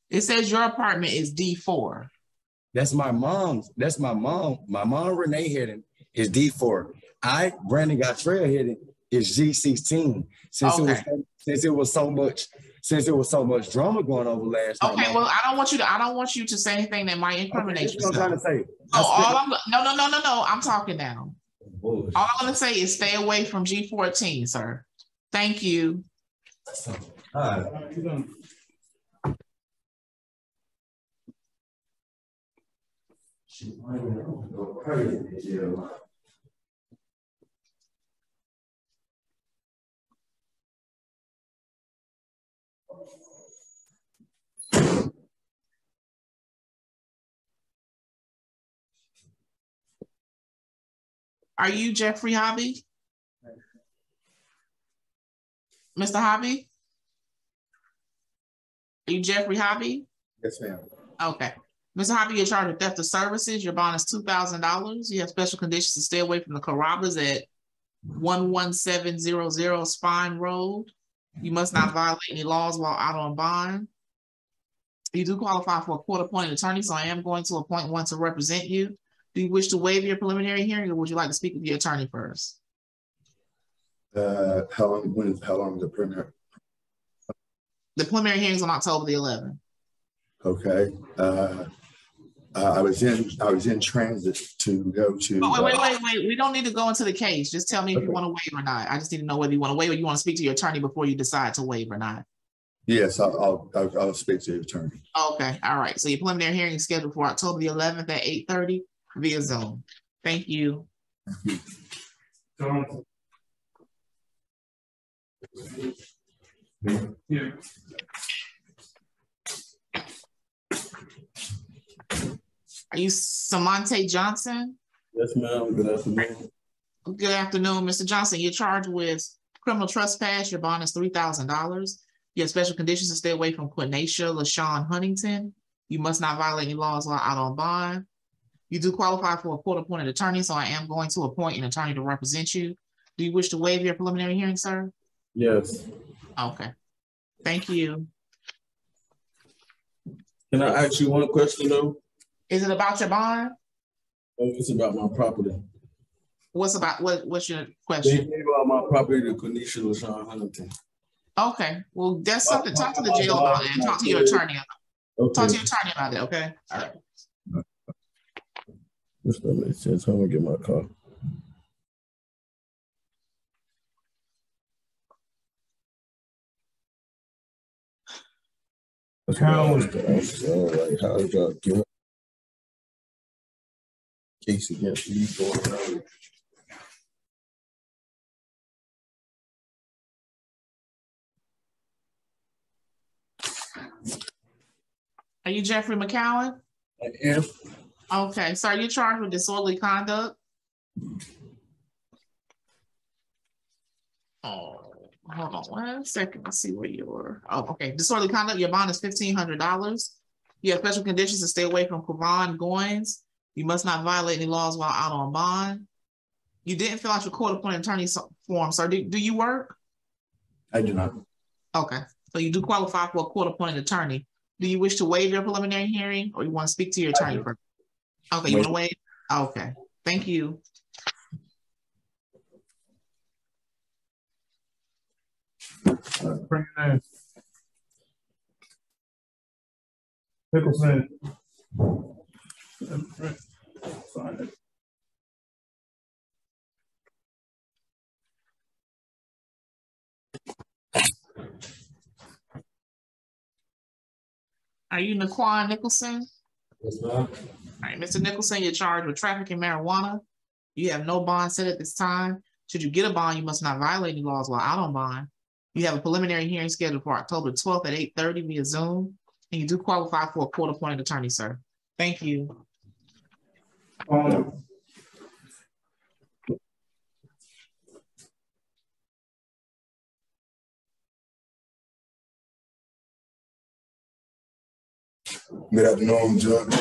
It says your apartment is D4. That's my mom's. That's my mom. My mom, Renee Hidden, is D4. Brandon Gutierrez Hidden, is G16. Since it was so much drama going over last night. Okay, well, I don't want you to say anything that might incriminate yourself. That's what I'm trying to say. No. I'm talking now. All I'm gonna say is stay away from G14, sir. Thank you. All right. Are you Jeffrey Hobby? Mr. Hobby? Are you Jeffrey Hobby? Yes, ma'am. Okay. Mr. Hobby, you're charged with theft of services. Your bond is $2,000. You have special conditions to stay away from the Carrabba's at 11700 Spine Road. You must not violate any laws while out on bond. You do qualify for a court-appointed attorney, so I am going to appoint one to represent you. Do you wish to waive your preliminary hearing, or would you like to speak with your attorney first? How long is the preliminary? The preliminary hearing is on October the 11th. Okay. I was in transit to go to. Oh, wait. We don't need to go into the case. Just tell me if you want to waive or not. I just need to know whether you want to waive or you want to speak to your attorney before you decide to waive or not. Yes, I'll speak to the attorney. Okay. All right. So your preliminary hearing is scheduled for October the 11th at 8:30 via Zoom. Thank you. Yeah. Are you Samante Johnson? Yes, ma'am. Good afternoon. Good afternoon, Mr. Johnson. You're charged with criminal trespass. Your bond is $3,000. You have special conditions to stay away from Quinacia LaShawn Huntington. You must not violate any laws while out on bond. You do qualify for a court-appointed attorney, so I am going to appoint an attorney to represent you. Do you wish to waive your preliminary hearing, sir? Yes. Okay. Thank you. Can I ask you one question, though? Is it about your bond? Oh, it's about my property. What's your They question? gave out my property to Quinacia LaShawn Huntington. Okay. Well, that's something. Talk to the jail about it and talk to your attorney. Okay. Talk to your attorney about it, okay? All right. This doesn't make sense. I'm gonna get my car. How was like how is that given case against you for Are you Jeffrey McCowan? Yeah. Okay, so are you charged with disorderly conduct? Oh, hold on 1 second. Let's see where you were. Oh, okay. Disorderly conduct, your bond is $1,500. You have special conditions to stay away from Quavon Goins. You must not violate any laws while out on bond. You didn't fill out your court-appointed attorney form, sir. Do you work? I do not. Okay, so you do qualify for a court-appointed attorney. Do you wish to waive your preliminary hearing or you want to speak to your attorney first? Okay, you want to waive? Okay, thank you. Bring it in. Nicholson. Sign it. Are you Naquan Nicholson? Yes, ma'am. All right, Mr. Nicholson, you're charged with trafficking marijuana. You have no bond set at this time. Should you get a bond, you must not violate any laws while out on bond. You have a preliminary hearing scheduled for October 12th at 8:30 via Zoom, and you do qualify for a court-appointed attorney, sir. Thank you. Good afternoon, Judge.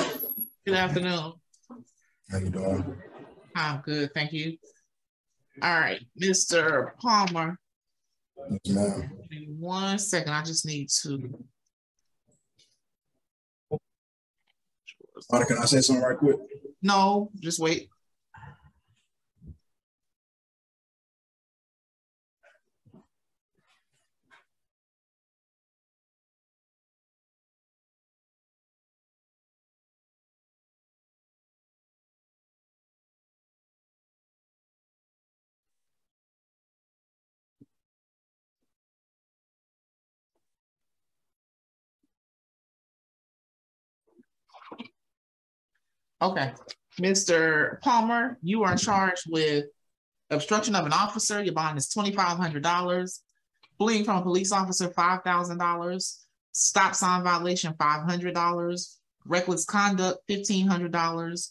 Good afternoon. How you doing? I'm good, thank you. All right, Mr. Palmer. Yes, ma'am. Give me 1 second, I just need to. Can I say something right quick? No, just wait. Okay, Mr. Palmer, you are charged with obstruction of an officer. Your bond is $2,500. Fleeing from a police officer, $5,000. Stop sign violation, $500. Reckless conduct, $1,500.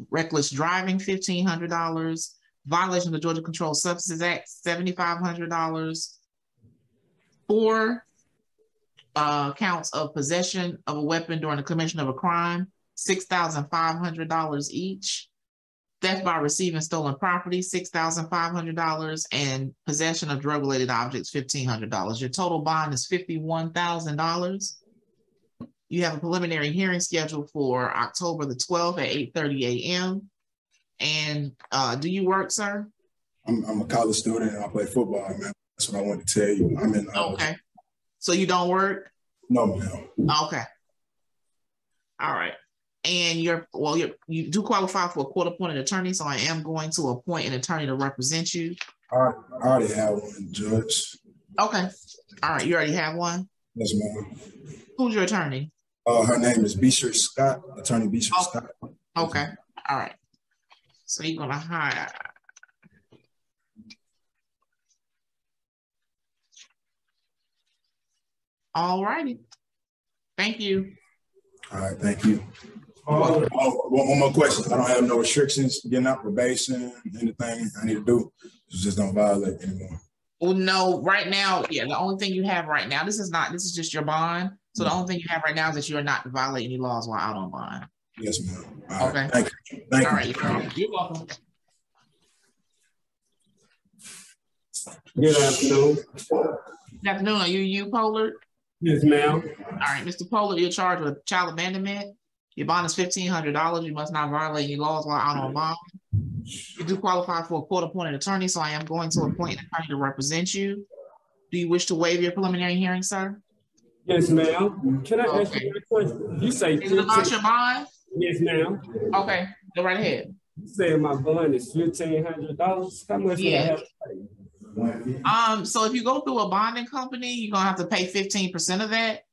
Reckless driving, $1,500. Violation of the Georgia Controlled Substances Act, $7,500. 4 counts of possession of a weapon during the commission of a crime, $6,500 each. Theft by receiving stolen property, $6,500, and possession of drug-related objects, $1,500. Your total bond is $51,000. You have a preliminary hearing scheduled for October the 12th at 8:30 a.m. And do you work, sir? I'm a college student and I play football, man. That's what I want to tell you. I'm in. Okay. So you don't work? No, ma'am. Okay. All right. And you do qualify for a court-appointed attorney, so I am going to appoint an attorney to represent you. I already have one, Judge. Okay. All right. You already have one? Yes, ma'am. Who's your attorney? Her name is Beatrice Scott, Attorney Beatrice Scott. Okay. All right. So you're going to hire. All righty. Thank you. All right, thank you. One more question. I don't have no restrictions, getting out probation, anything I need to do. Just don't violate anymore. Well, no, right now, yeah, the only thing you have right now, this is just your bond. So the only thing you have right now is that you are not to violate any laws while out on bond. Yes, ma'am. Okay. Thank you. Thank All you. right. You're welcome. Good afternoon. Good afternoon. Are you Pollard? Yes, ma'am. All right, Mr. Pollard, you're charged with child abandonment. Your bond is $1,500. You must not violate any laws while out on bond. You do qualify for a court-appointed attorney, so I am going to appoint an attorney to represent you. Do you wish to waive your preliminary hearing, sir? Yes, ma'am. Can I ask you a question? You say is it about your bond? Yes, ma'am. Okay, go right ahead. You say my bond is $1,500. How much would I have to pay? So if you go through a bonding company, you're gonna have to pay 15% of that.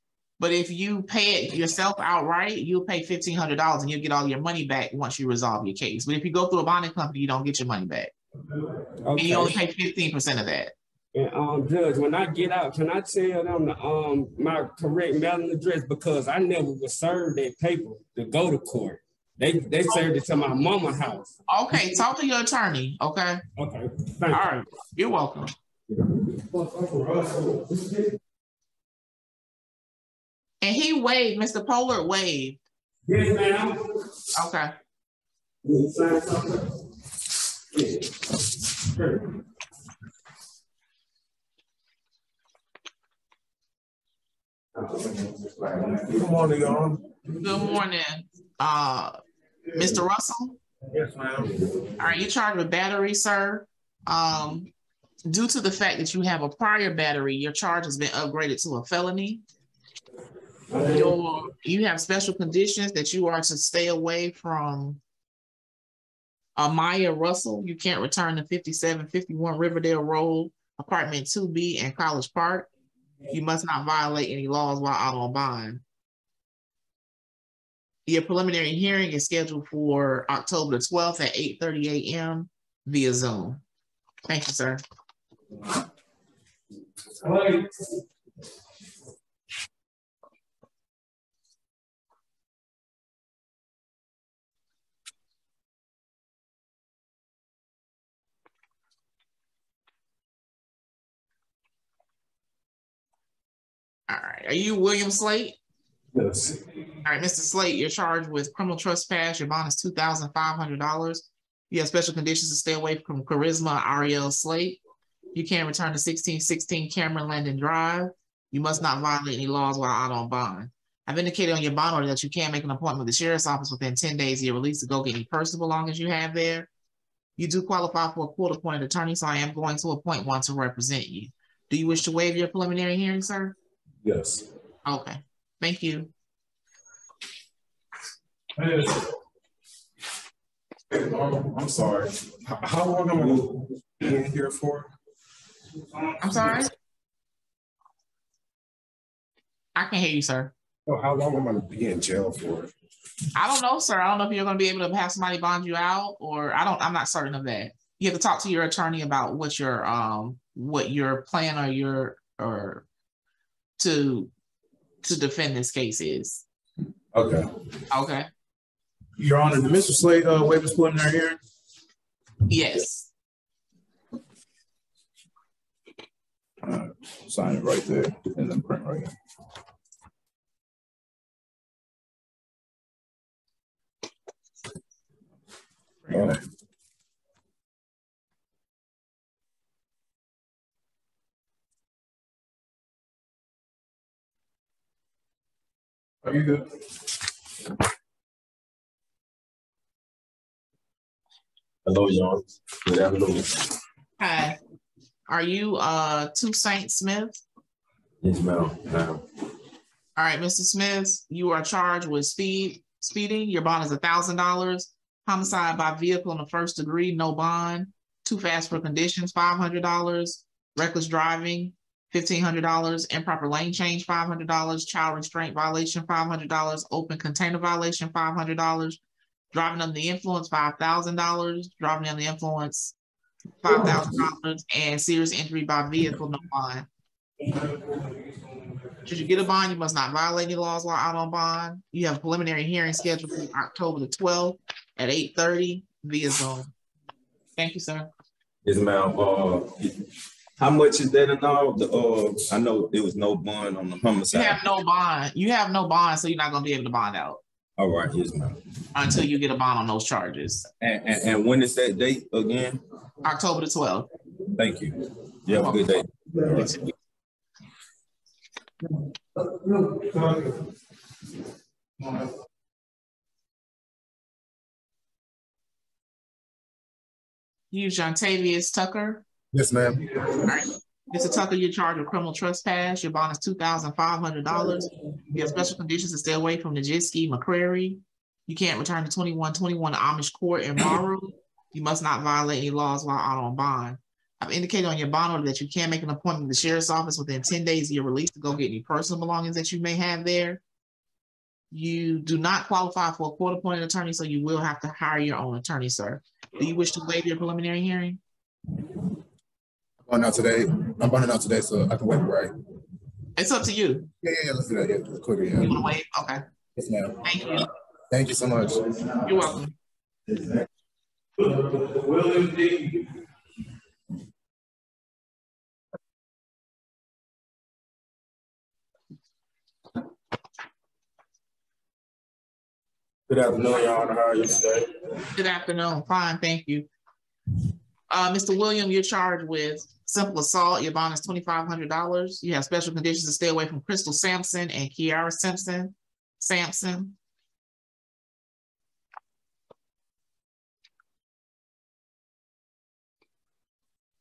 But if you pay it yourself outright, you'll pay $1,500 and you'll get all your money back once you resolve your case. But if you go through a bonding company, you don't get your money back. Okay. And you only pay 15% of that. And Judge, when I get out, can I tell them the, my correct mailing address, because I never was served that paper to go to court. They served it to my mama's house. Okay, talk to your attorney. Okay. Okay. All right. You're welcome. And he waived. Mr. Pollard waived. Yes, ma'am. Okay. Good morning, y'all. Good morning, Mr. Russell. Yes, ma'am. All right, you're charged with battery, sir. Due to the fact that you have a prior battery, your charge has been upgraded to a felony. You have special conditions that you are to stay away from Maya Russell. You can't return to 5751 Riverdale Road, apartment 2B in College Park. You must not violate any laws while out on bond. Your preliminary hearing is scheduled for October the 12th at 8:30 a.m. via Zoom. Thank you, sir. All right, are you William Slate? Yes. All right, Mr. Slate, you're charged with criminal trespass. Your bond is $2,500. You have special conditions to stay away from Charisma Ariel Slate. You can't return to 1616 Cameron Landon Drive. You must not violate any laws while out on bond. I've indicated on your bond order that you can make an appointment with the sheriff's office within 10 days of your release to go get any personal belongings you have there. You do qualify for a court-appointed attorney, so I am going to appoint one to represent you. Do you wish to waive your preliminary hearing, sir? Yes. Okay, thank you. I'm sorry. How long am I going to be in here for? I'm sorry? I can hear you, sir. Oh, how long am I going to be in jail for? I don't know, sir. I don't know if you're going to be able to have somebody bond you out, or I'm not certain of that. You have to talk to your attorney about what your plan or to defend this case is. Okay. Okay. Your Honor, did Mr. Slade waive his preliminary hearing? Yes. Sign it right there and then print right here. Are you good? Hello, y'all. Good afternoon. Hi. Are you Toussaint Smith? Yes, ma'am. All right, Mr. Smith, you are charged with speeding. Your bond is $1,000. Homicide by vehicle in the first degree, no bond. Too fast for conditions, $500. Reckless driving, $1,500. Improper lane change, $500. Child restraint violation, $500. Open container violation, $500. Driving under the influence, $5,000. Driving under the influence, $5,000. And serious injury by vehicle, no bond. Should you get a bond, you must not violate any laws while out on bond. You have a preliminary hearing scheduled for October the 12th at 8:30 via Zoom. Thank you, sir. Yes, ma'am. How much is that and all? I know there was no bond on the homicide. You have no bond. You have no bond, so you're not going to be able to bond out. All right, yes, ma'am. Until you get a bond on those charges. And when is that date again? October the 12th. Thank you. You have a good day. All right. Use Jontavius Tucker. Yes, ma'am. All right. Mr. Tucker, you're charged with criminal trespass. Your bond is $2,500. You have special conditions to stay away from Nijinsky, McCrary. You can't return to 2121 Amish Court in Maru. You must not violate any laws while out on bond. I've indicated on your bond order that you can make an appointment with the sheriff's office within 10 days of your release to go get any personal belongings that you may have there. You do not qualify for a court-appointed attorney, so you will have to hire your own attorney, sir. Do you wish to waive your preliminary hearing? I'm burning out today, so I can wait, right? It's up to you. Yeah, let's do that. Yeah, quickly. Yeah. You want to waive? Okay. Yes, ma'am. Thank you. Thank you so much. You're welcome. William D. Good afternoon, Your Honor. How are you today? Good afternoon. Fine, thank you. Mr. William, you're charged with simple assault. Your bond is $2,500. You have special conditions to stay away from Crystal Sampson and Kiara Sampson.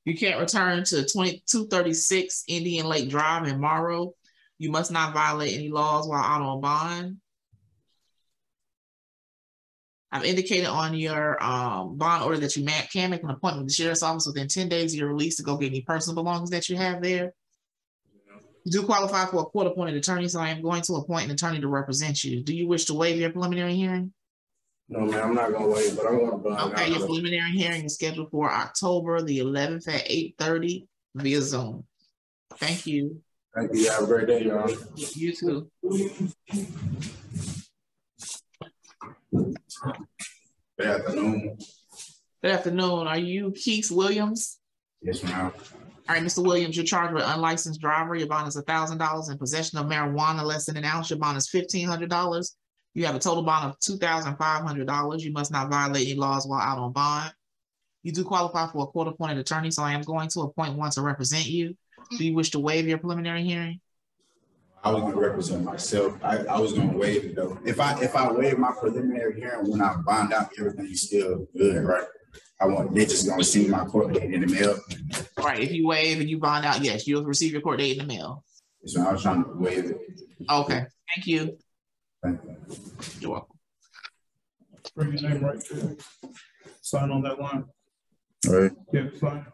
You can't return to 2236 Indian Lake Drive in Morrow. You must not violate any laws while out on bond. I've indicated on your bond order that you can make an appointment with the sheriff's office within 10 days of your release to go get any personal belongings that you have there. You do qualify for a court-appointed attorney, so I am going to appoint an attorney to represent you. Do you wish to waive your preliminary hearing? No, man, I'm not gonna wait, but I want to bond. Okay, your preliminary hearing is scheduled for October the 11th at 8:30 via Zoom. Thank you. Thank you. Have a great day, y'all. You too. Good afternoon. Good afternoon. Are you Keith Williams? Yes, ma'am. All right, Mr. Williams, you're charged with unlicensed driver. Your bond is $1,000. In possession of marijuana less than an ounce, your bond is $1,500. You have a total bond of $2,500. You must not violate any laws while out on bond. You do qualify for a court-appointed attorney, so I am going to appoint one to represent you. Do you wish to waive your preliminary hearing? I was gonna represent myself. I was gonna waive it though. If I waive my preliminary hearing when I bond out, everything's still good, right? They just gonna receive my court date in the mail. All right, if you waive and you bond out, yes, you'll receive your court date in the mail. So I was trying to waive it. Okay, thank you. Thank you. You're welcome. Bring your name right there. Sign on that line. All right. Yeah, sign.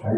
I